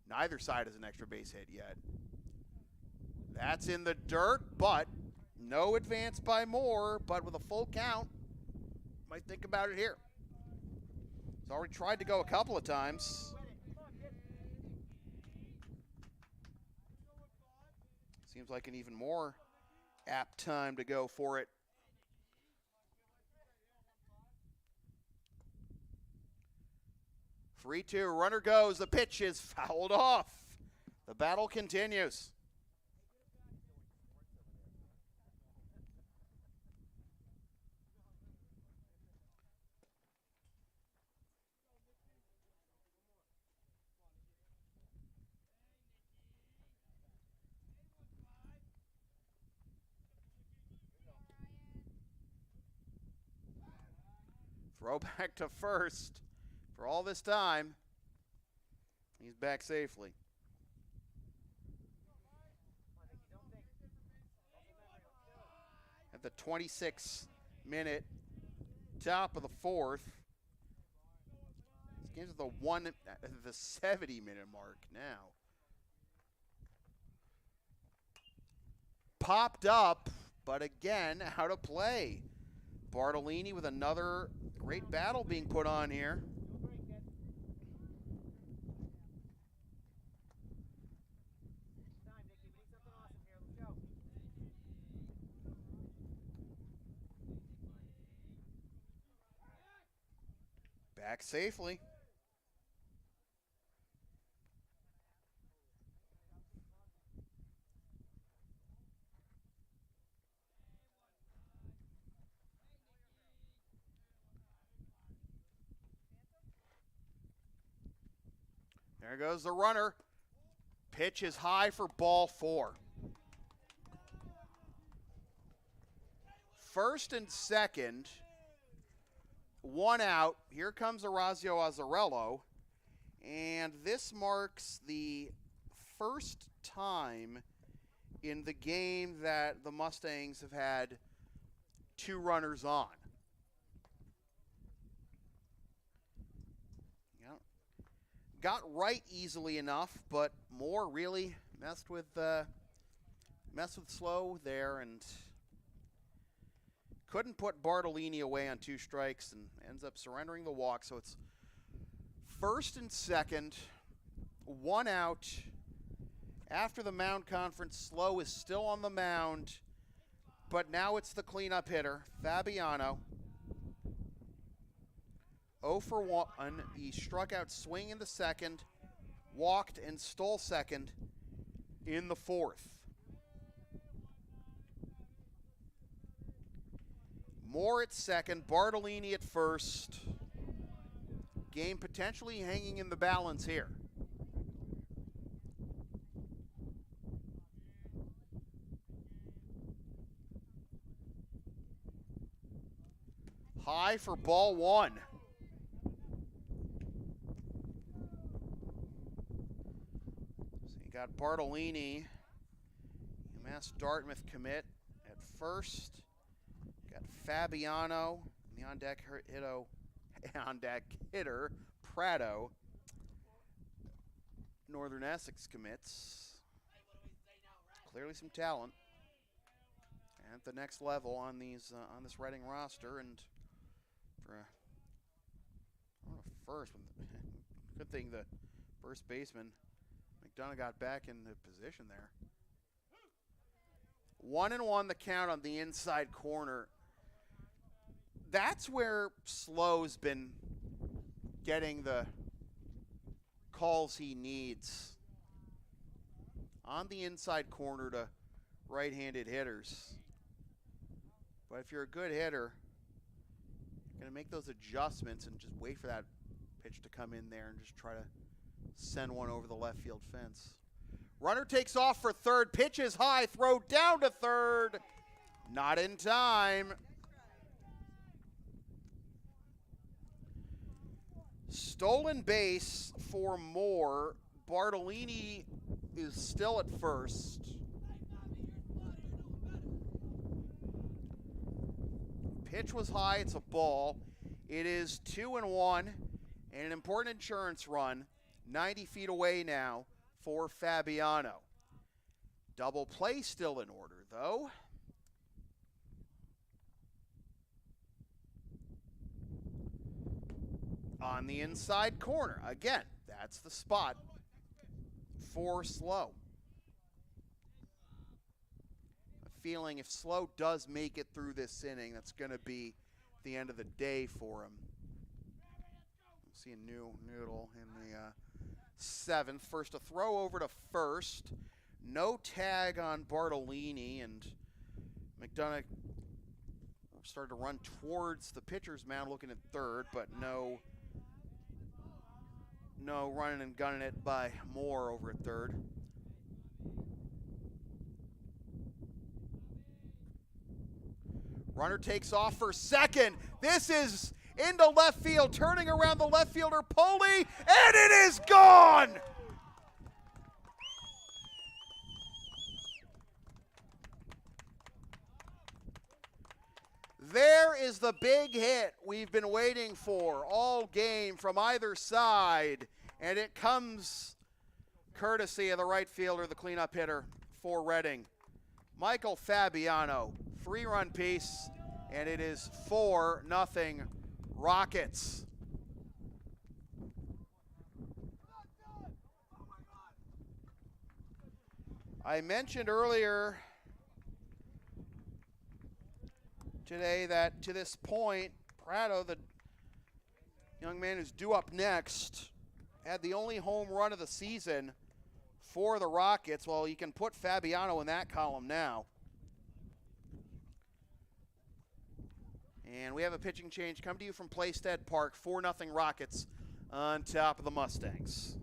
[SPEAKER 1] Neither side has an extra base hit yet. That's in the dirt, but no advance by Moore, but with a full count, might think about it here. He's already tried to go a couple of times. Seems like an even more apt time to go for it. Free 2, runner goes, the pitch is fouled off. The battle continues. Throw back to first. For all this time, he's back safely. At the 26-minute top of the fourth. This game's at the 70-minute mark now. Popped up, but again, out of play. Bartolini with another great battle being put on here. Back safely. There goes the runner. Pitch is high for ball 4. First and second, 1 out. Here comes Orazio Azzarello. And this marks the first time in the game that the Mustangs have had 2 runners on. Got right easily enough, but Moore really messed with Slow there and couldn't put Bartolini away on 2 strikes and ends up surrendering the walk. So it's first and second, 1 out. After the mound conference, Slow is still on the mound, but now it's the cleanup hitter, Fabiano. 0 for 1. He struck out swing in the second, walked and stole second in the fourth. Moore at second, Bartolini at first. Game potentially hanging in the balance here. High for ball 1. Got Bartolini, UMass Dartmouth commit at first. Got Fabiano, the on-deck hitter, Prado. Northern Essex commits. Clearly some talent at the next level on these on this Reading roster, and for first, good thing the first baseman McDonough got back in the position there. 1-1 the count on the inside corner. That's where Slow's been getting the calls he needs. On the inside corner to right-handed hitters. But if you're a good hitter, you're going to make those adjustments and just wait for that pitch to come in there and just try to send one over the left field fence. Runner takes off for third. Pitch is high. Throw down to third. Not in time. Stolen base for Moore. Bartolini is still at first. Pitch was high. It's a ball. It is 2-1 and an important insurance run. 90 feet away now for Fabiano. Double play still in order, though. On the inside corner. Again, that's the spot for Slow. A feeling if Slow does make it through this inning, that's going to be the end of the day for him. We'll see a new noodle in the 7th. First a throw over to first. No tag on Bartolini, and McDonough started to run towards the pitcher's mound looking at third, but no running and gunning it by Moore over at third. Runner takes off for second. This is into left field, turning around the left fielder, Poley, and it is gone! There is the big hit we've been waiting for all game from either side, and it comes courtesy of the right fielder, the cleanup hitter for Reading, Michael Fabiano. 3-run piece, and it is 4-0 Rockets. I mentioned earlier today that to this point, Prado, the young man who's due up next, had the only home run of the season for the Rockets. Well, you can put Fabiano in that column now. And we have a pitching change come to you from Playstead Park. 4-0 Rockets on top of the Mustangs.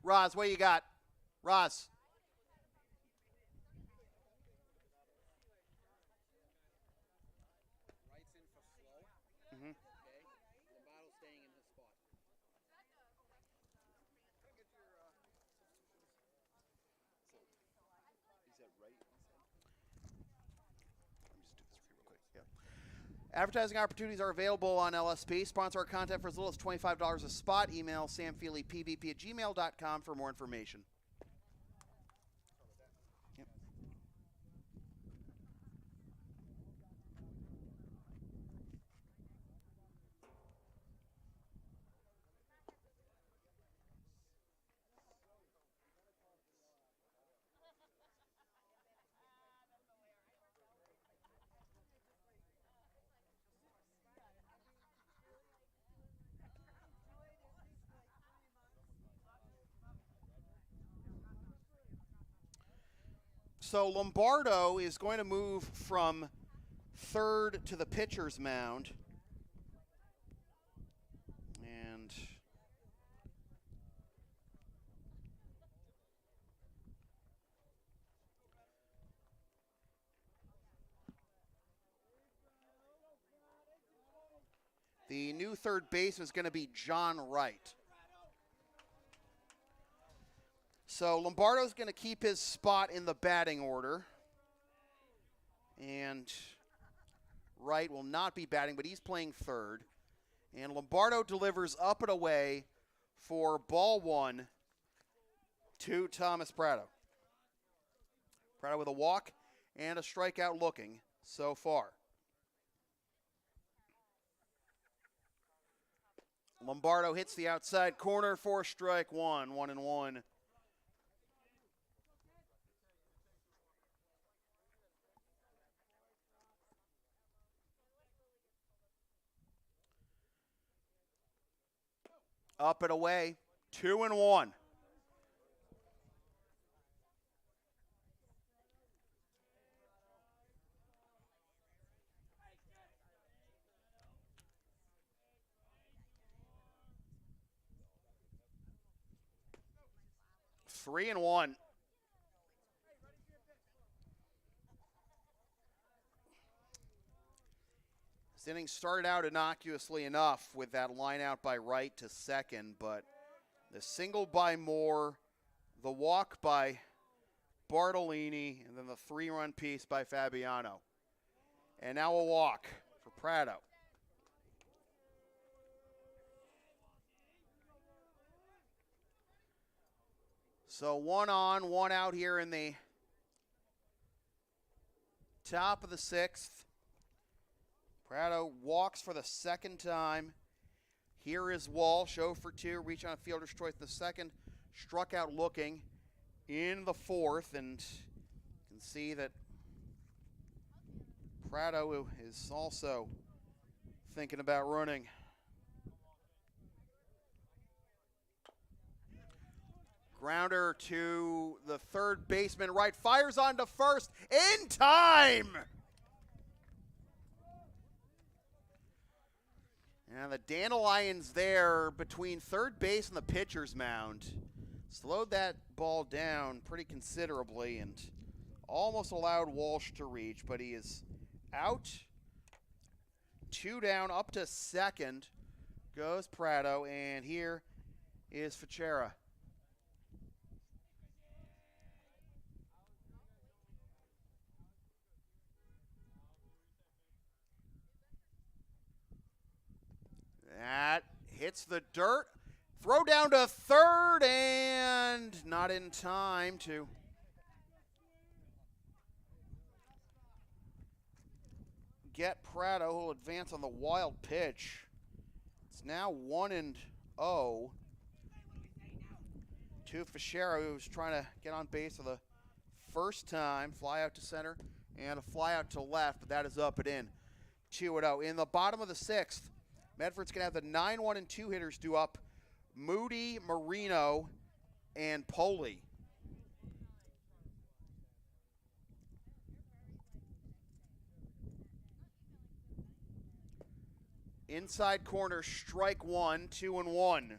[SPEAKER 1] Roz, what you got? Roz. Mm-hmm.
[SPEAKER 2] Lombardo staying in his spot.
[SPEAKER 1] Advertising opportunities are available on LSP. Sponsor our content for as little as $25 a spot. Email samfeelypvp@gmail.com for more information. Yep. So Lombardo is going to move from third to the pitcher's mound. And the new third baseman is going to be John Wright. So Lombardo's going to keep his spot in the batting order. And Wright will not be batting, but he's playing third. And Lombardo delivers up and away for ball one to Thomas Prado. Prado with a walk and a strikeout looking so far. Lombardo hits the outside corner for strike one, 1-1. Up and away, 2-1. Three and one. This inning started out innocuously enough with that line out by Wright to second, but the single by Moore, the walk by Bartolini, and then the 3-run piece by Fabiano. And now a walk for Prado. So 1 on, 1 out here in the top of the 6th. Prado walks for the second time. Here is Walsh, 0 for 2, reach on a fielder's choice in the second. Struck out looking in the 4th, and you can see that Prado is also thinking about running. Grounder to the third baseman, right, fires on to first, in time! And the Dandelions there between third base and the pitcher's mound slowed that ball down pretty considerably and almost allowed Walsh to reach, but he is out. 2 down, up to second goes Prado, and here is Fichera. That hits the dirt. Throw down to third, and not in time to get Prado, who will advance on the wild pitch. It's now 1-0 to Fichera, who's trying to get on base for the first time. Fly out to center and a fly out to left, but that is up and in. 2-0. In the bottom of the sixth, Medford's going to have the 9-1 and 2 hitters due up. Moody, Marino, and Poli. Inside corner, strike one, 2-1.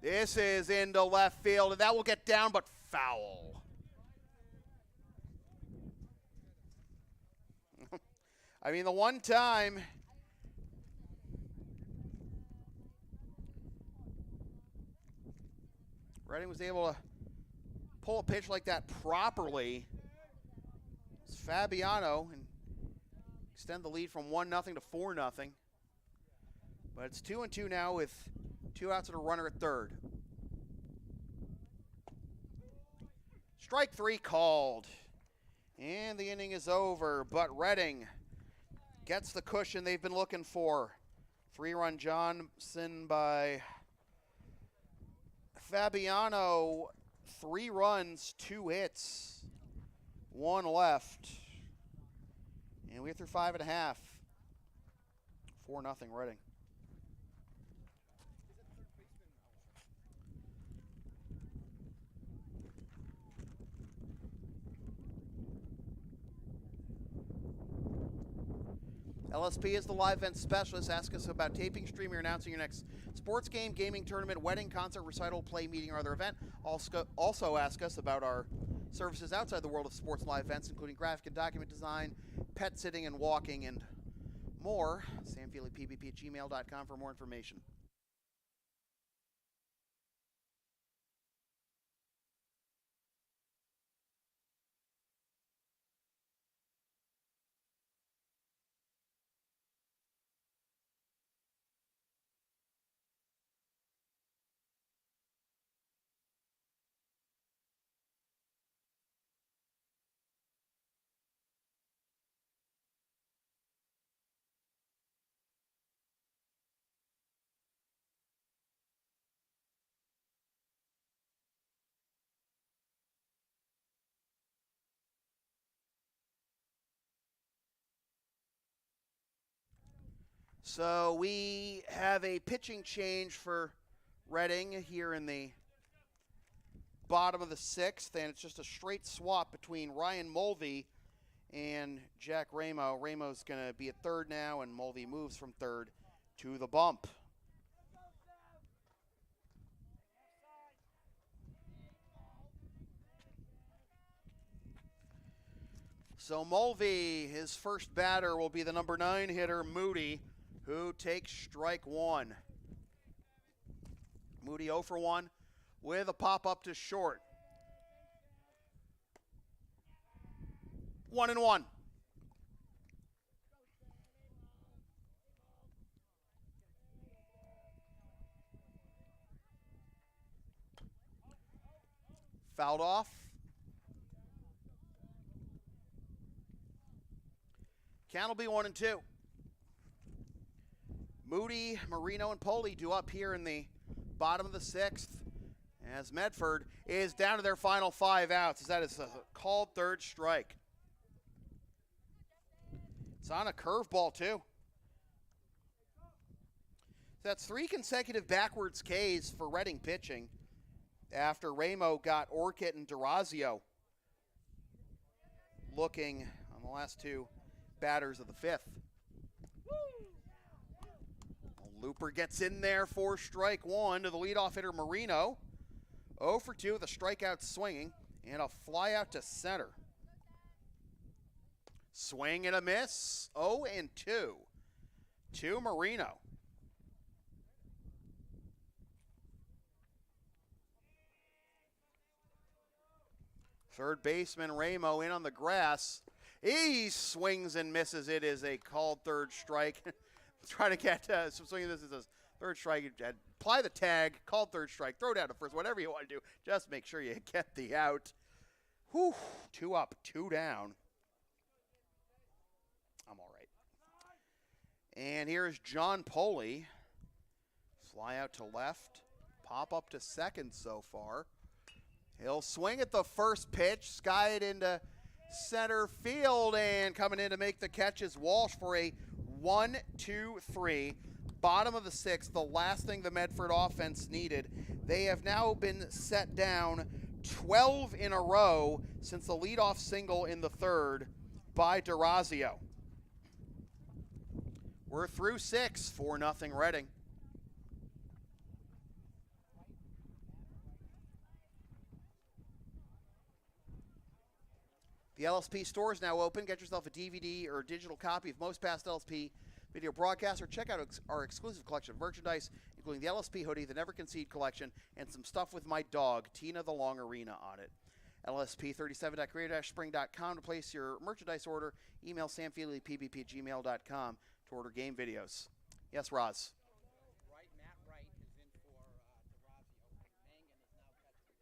[SPEAKER 1] This is into left field, and that will get down, but foul. I mean, the one time Redding was able to pull a pitch like that properly, it's Fabiano, and extend the lead from 1-0 to 4-0. But it's 2-2 now with 2 outs and a runner at third. Strike 3 called. And the inning is over, but Redding gets the cushion they've been looking for. 3-run Johnson by Fabiano. 3 runs, 2 hits, 1 left. And we're through 5.5. 4-0 Redding. LSP is the live event specialist. Ask us about taping, streaming, or announcing your next sports game, gaming tournament, wedding, concert, recital, play, meeting, or other event. Also ask us about our services outside the world of sports and live events, including graphic and document design, pet sitting and walking, and more. samfeelypbp@gmail.com for more information. So we have a pitching change for Redding here in the bottom of the sixth, and it's just a straight swap between Ryan Mulvey and Jack Ramo. Ramo's going to be at third now, and Mulvey moves from third to the bump. So Mulvey, his first batter will be the number 9 hitter, Moody, who takes strike 1. Moody 0 for 1 with a pop-up to short. 1-1. Fouled off. Count will be 1-2. Moody, Marino, and Poli due up here in the bottom of the sixth. as Medford is down to their final 5 outs, as that is a called third strike. It's on a curveball, too. That's 3 consecutive backwards Ks for Reading pitching after Ramo got Orchid and Durazio looking on the last 2 batters of the 5th. Looper gets in there for strike 1 to the leadoff hitter Marino. 0 for 2 with a strikeout swinging and a fly out to center. Swing and a miss. 0 and 2 to Marino. Third baseman Ramo in on the grass. He swings and misses. It is a called third strike. Trying to get some swing. This is a third strike. Apply the tag, called third strike, throw down to first, whatever you want to do. Just make sure you get the out. Whew, 2 up, 2 down. I'm all right. And here's John Poley. Fly out to left, pop up to second so far. He'll swing at the first pitch, sky it into center field, and coming in to make the catch is Walsh for a 1-2-3. Bottom of the 6th, the last thing the Medford offense needed. They have now been set down 12 in a row since the leadoff single in the 3rd by Durazio. We're through 6, 4-0 Reading. The LSP store is now open. Get yourself a DVD or a digital copy of most past LSP video broadcasts, or check out our exclusive collection of merchandise, including the LSP hoodie, the Never Concede collection, and some stuff with my dog, Tina the Long Arena, on it. LSP37.creative-spring.com to place your merchandise order. Email samfeelypbp@gmail.com to order game videos. Yes, Roz?
[SPEAKER 2] Matt Wright is in for Durazio. Mangan is now catching.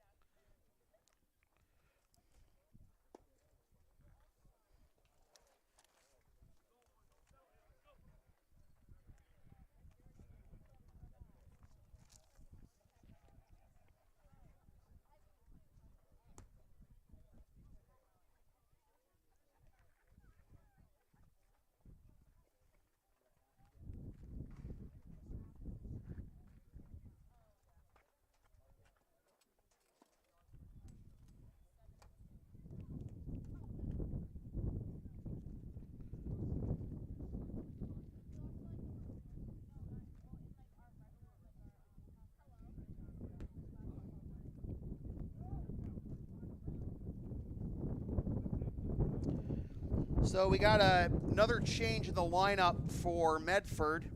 [SPEAKER 1] So we got another change in the lineup for Medford.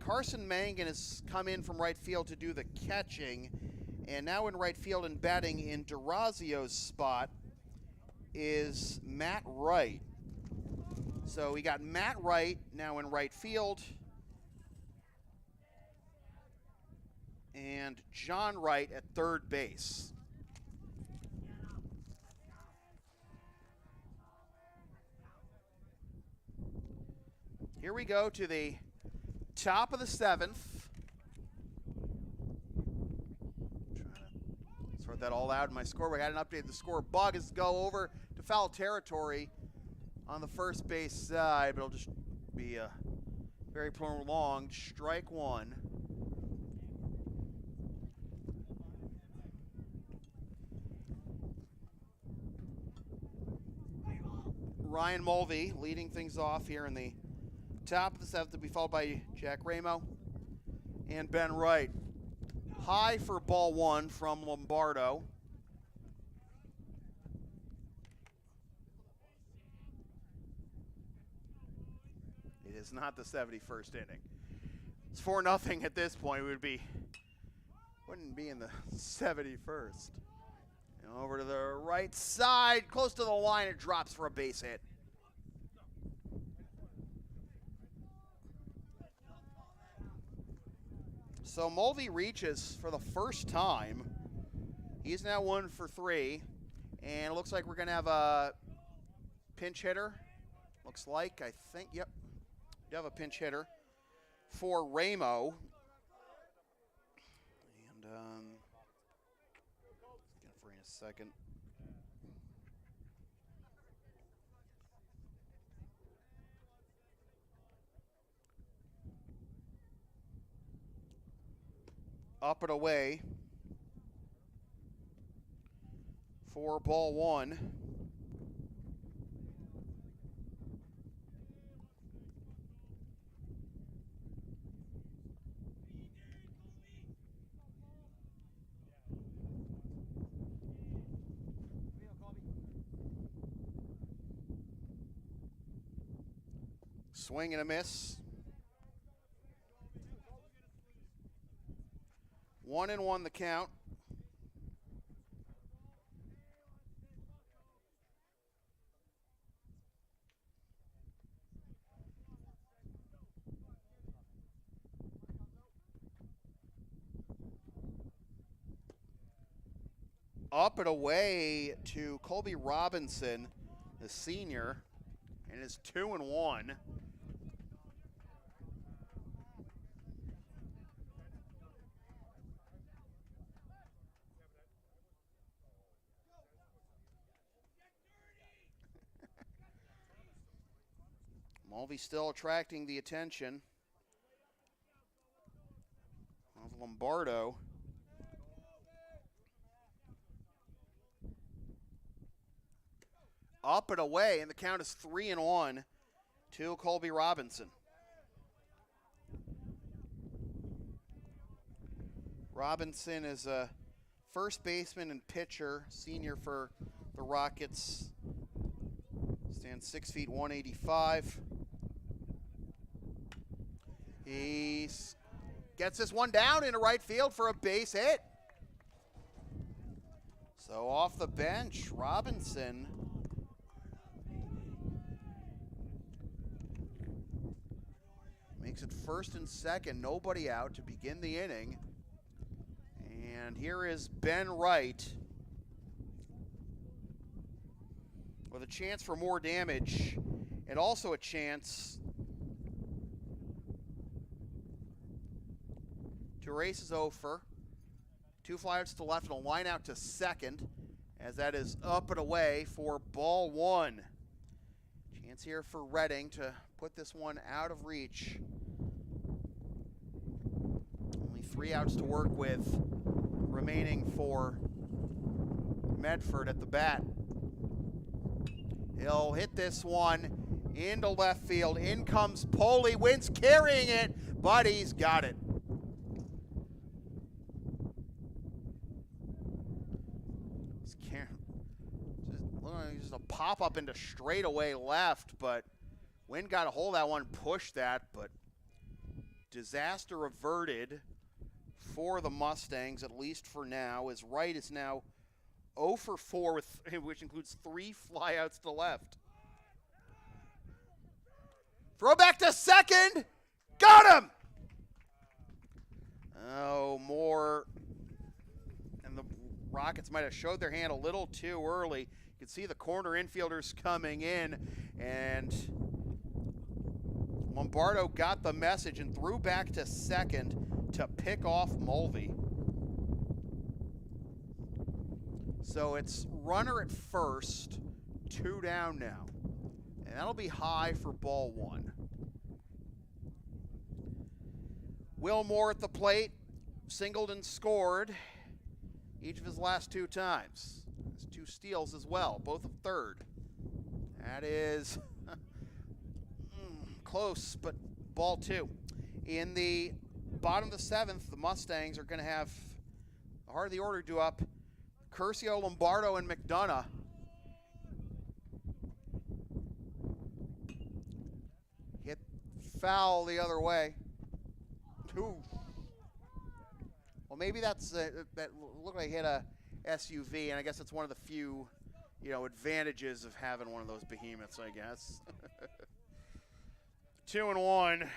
[SPEAKER 1] Carson Mangan has come in from right field to do the catching, and now in right field and batting in Durazio's spot is Matt Wright. So we got Matt Wright now in right field, and John Wright at third base. Here we go to the top of the 7th. Trying to sort that all out in my scorebook. I hadn't updated the score. Bug is go over to foul territory on the first base side, but it'll just be a very prolonged strike 1. Ryan Mulvey leading things off here in the top of the 7th, to be followed by Jack Ramo and Ben Wright. High for ball 1 from Lombardo. It is not the 71st inning. It's 4-0 at this point. Wouldn't be in the 71st. And over to the right side, close to the line, it drops for a base hit. So Mulvey reaches for the first time. He's now 1 for 3. And it looks like we're going to have a pinch hitter. Looks like, I think, yep. We have a pinch hitter for Ramo. And second. Up and away for ball one. Swing and a miss. 1-1 the count. Up and away to Colby Robinson, the senior, and it's 2-1. Mulvey still attracting the attention of Lombardo. Up and away, and the count is 3-1 to Colby Robinson. Robinson is a first baseman and pitcher, senior for the Rockets. Stands 6 feet 185. He gets this one down into right field for a base hit. So off the bench, Robinson makes it first and second, nobody out to begin the inning. And here is Ben Wright with a chance for more damage and also a chance to erase his offer. 2 flyouts to left and a line out to second, as that is up and away for ball one. Chance here for Redding to put this one out of reach. Only 3 outs to work with remaining for Medford at the bat. He'll hit this one into left field. In comes Poley, Wins carrying it, but he's got it. Just a pop up into straightaway left, but Wynn got a hold of that one, pushed that, but disaster averted for the Mustangs, at least for now, as Wright is now 0 for 4, which includes 3 flyouts to left. Throw back to second. Got him! Oh, more. And the Rockets might have showed their hand a little too early. You can see the corner infielders coming in, and Lombardo got the message and threw back to second to pick off Mulvey. So it's runner at first, 2 down now. And that'll be high for ball one. Wilmore at the plate, singled and scored each of his last 2 times. Has 2 steals as well, both of third. That is close, but ball 2. In the bottom of the 7th, the Mustangs are going to have the heart of the order due up. Curcio, Lombardo, and McDonough. Hit foul the other way. Ooh. Well, maybe that's that looked like hit a SUV, and I guess it's one of the few, advantages of having one of those behemoths, I guess. 2-1.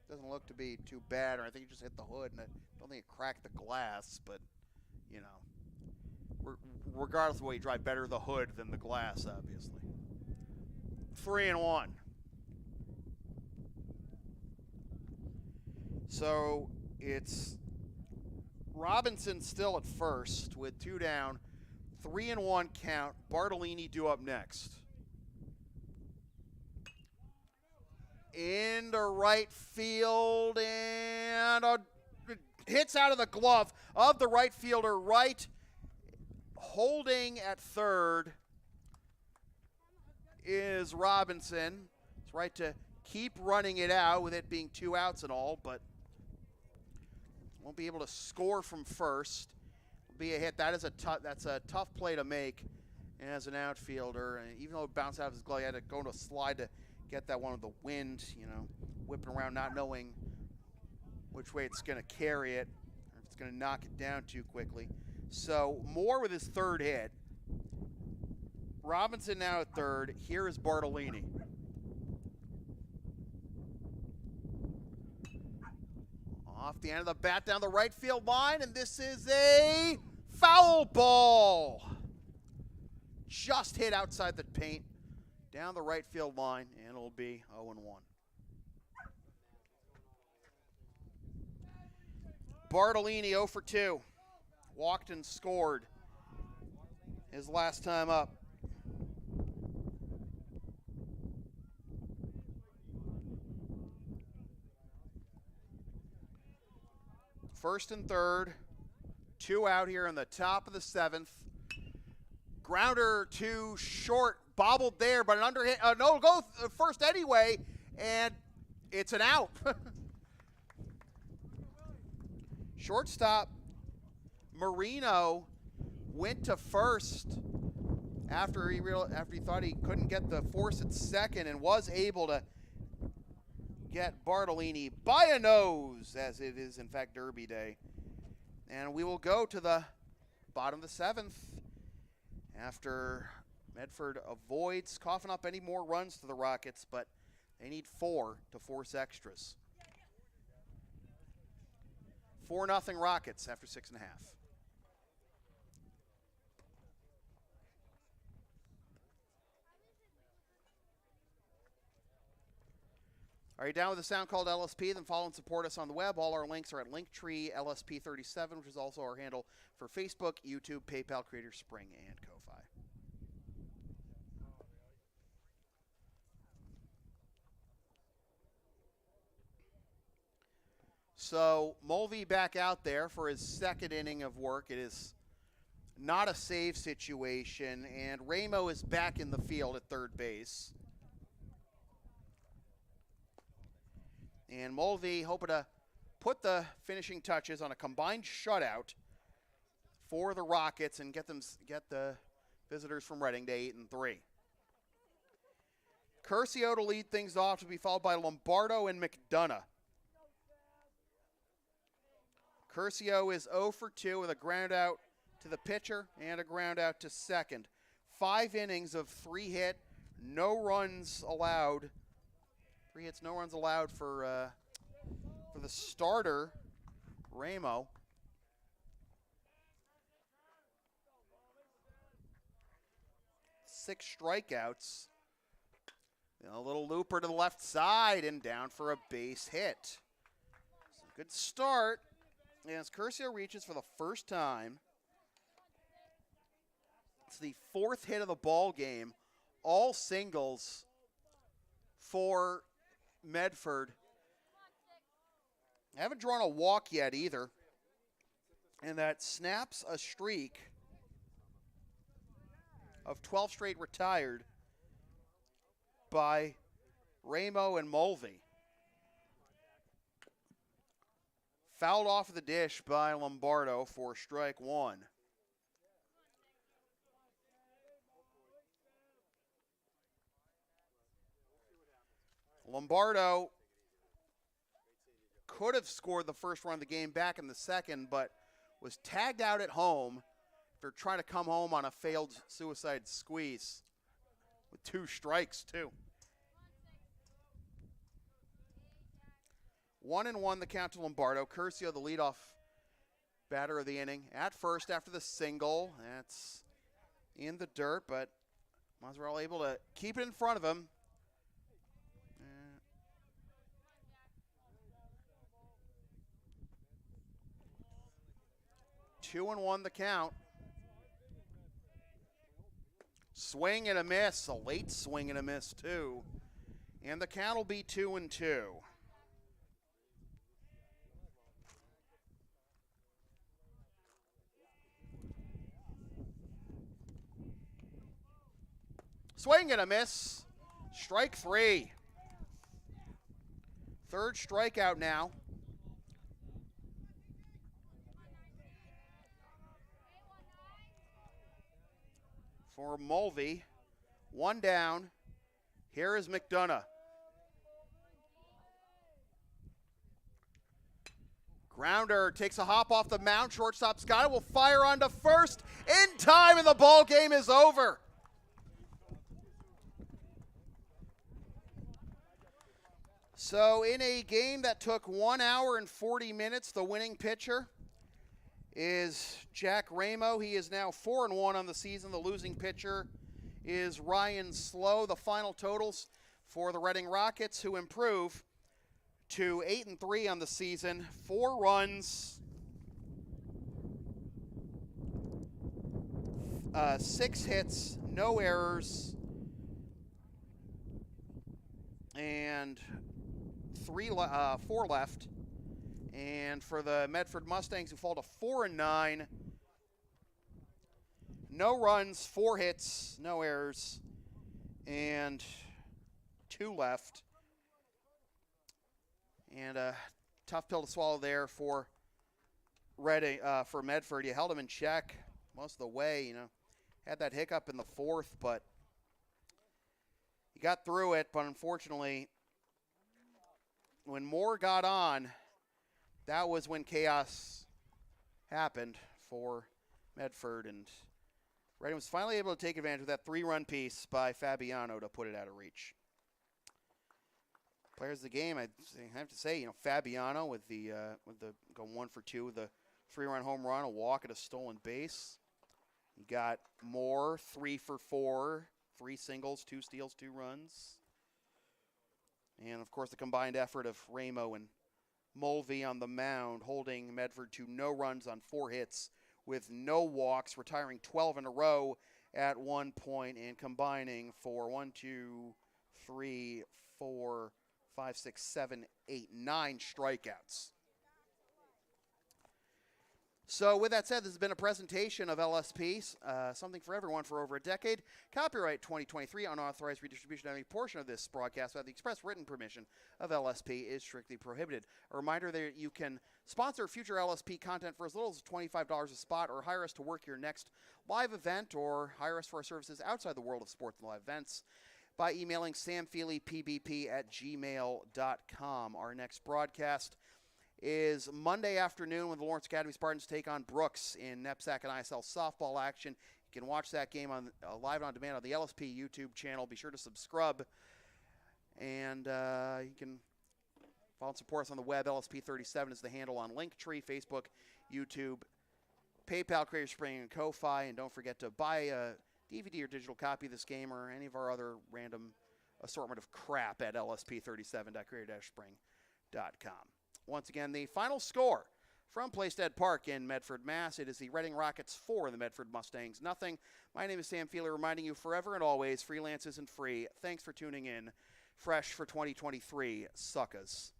[SPEAKER 1] Doesn't look to be too bad, or I think it just hit the hood, and I don't think it cracked the glass, but, regardless of what you drive, better the hood than the glass, obviously. 3-1. So it's Robinson still at first with 2 down, 3-1 count. Bartolini due up next. Into right field, and hits out of the glove of the right fielder. Right, holding at third is Robinson. It's right to keep running it out with it being 2 outs and all, but won't be able to score from first. Will be a hit. That's a tough play to make as an outfielder. And even though it bounced out of his glove, he had to go into a slide to get that one with the wind, whipping around, not knowing which way it's going to carry it, or if it's going to knock it down too quickly. So Moore with his 3rd hit. Robinson now at 3rd. Here is Bartolini. Off the end of the bat down the right field line, and this is a foul ball. Just hit outside the paint down the right field line, and it'll be 0-1. Bartolini 0 for 2. Walked and scored his last time up. First and third, 2 out here in the top of the 7th. Grounder to short, bobbled there, but an underhit. No, go first anyway, and it's an out. Shortstop Marino went to first after he thought he couldn't get the force at second, and was able to get Bartolini by a nose, as it is in fact Derby Day. And we will go to the bottom of the 7th after Medford avoids coughing up any more runs to the Rockets, but they need 4 to force extras. 4-0 Rockets after 6.5. Are you down with a sound called LSP? Then follow and support us on the web. All our links are at Linktree LSP37, which is also our handle for Facebook, YouTube, PayPal, Creator Spring, and Ko-Fi. So Mulvey back out there for his 2nd inning of work. It is not a save situation, and Ramo is back in the field at 3rd base. And Mulvey hoping to put the finishing touches on a combined shutout for the Rockets and get the visitors from Reading to 8-3. Curcio to lead things off, to be followed by Lombardo and McDonough. Curcio is 0 for 2 with a ground out to the pitcher and a ground out to second. 5 innings of 3 hit, no runs allowed. 3 hits, no runs allowed for the starter, Ramo. Six strikeouts. A little looper to the left side and down for a base hit. So good start. As Curcio reaches for the first time. It's the 4th hit of the ball game. All singles for Medford. Haven't drawn a walk yet either. And that snaps a streak of 12 straight retired by Ramo and Mulvey. Fouled off of the dish by Lombardo for strike 1. Lombardo could have scored the first run of the game back in the 2nd, but was tagged out at home after trying to come home on a failed suicide squeeze with 2 strikes, too. 1-1 the count to Lombardo. Curcio, the leadoff batter of the inning, at first after the single. That's in the dirt, but Montreal able to keep it in front of him. 2-1 the count. Swing and a miss, a late swing and a miss too. And the count will be 2-2. Swing and a miss. Strike 3. Third strikeout now. For Mulvey. 1 down. Here is McDonough. Grounder takes a hop off the mound. Shortstop Scott will fire on to first in time, and the ball game is over. So in a game that took 1 hour and 40 minutes, the winning pitcher is Jack Ramo. He is now 4-1 on the season. The losing pitcher is Ryan Slow. The final totals for the Reading Rockets, who improve to 8-3 on the season. 4 runs, 6 hits, no errors, and 4 left. And for the Medford Mustangs, who fall to 4-9, no runs, 4 hits, no errors, and 2 left. And a tough pill to swallow there for Reading, for Medford. You held him in check most of the way, you know. Had that hiccup in the 4th, but he got through it. But unfortunately, when Moore got on, that was when chaos happened for Medford, and Reading was finally able to take advantage of that 3-run piece by Fabiano to put it out of reach. Players of the game, I have to say, you know, Fabiano with the going 1 for 2 with a 3-run home run, a walk, and a stolen base. You got Moore 3 for 4, 3 singles, 2 steals, 2 runs. And, of course, the combined effort of Ramo and Mulvey on the mound, holding Medford to no runs on 4 hits with no walks, retiring 12 in a row at one point, and combining for 1, 2, 3, 4, 5, 6, 7, 8, 9 strikeouts. So with that said, this has been a presentation of LSP, something for everyone for over a decade. Copyright 2023, unauthorized redistribution of any portion of this broadcast without the express written permission of LSP is strictly prohibited. A reminder that you can sponsor future LSP content for as little as $25 a spot, or hire us to work your next live event, or hire us for our services outside the world of sports and live events by emailing samfeelypbp@gmail.com. Our next broadcast is Monday afternoon when the Lawrence Academy Spartans take on Brooks in NEPSAC and ISL softball action. You can watch that game on live and on demand on the LSP YouTube channel. Be sure to subscribe, and you can follow and support us on the web. LSP37 is the handle on Linktree, Facebook, YouTube, PayPal, Creative Spring, and Ko-Fi. And don't forget to buy a DVD or digital copy of this game or any of our other random assortment of crap at lsp37.creative-spring.com. Once again, the final score from Playstead Park in Medford, Mass. It is the Reading Rockets 4 and the Medford Mustangs 0. My name is Sam Feeler, reminding you forever and always, freelance isn't free. Thanks for tuning in. Fresh for 2023, suckers.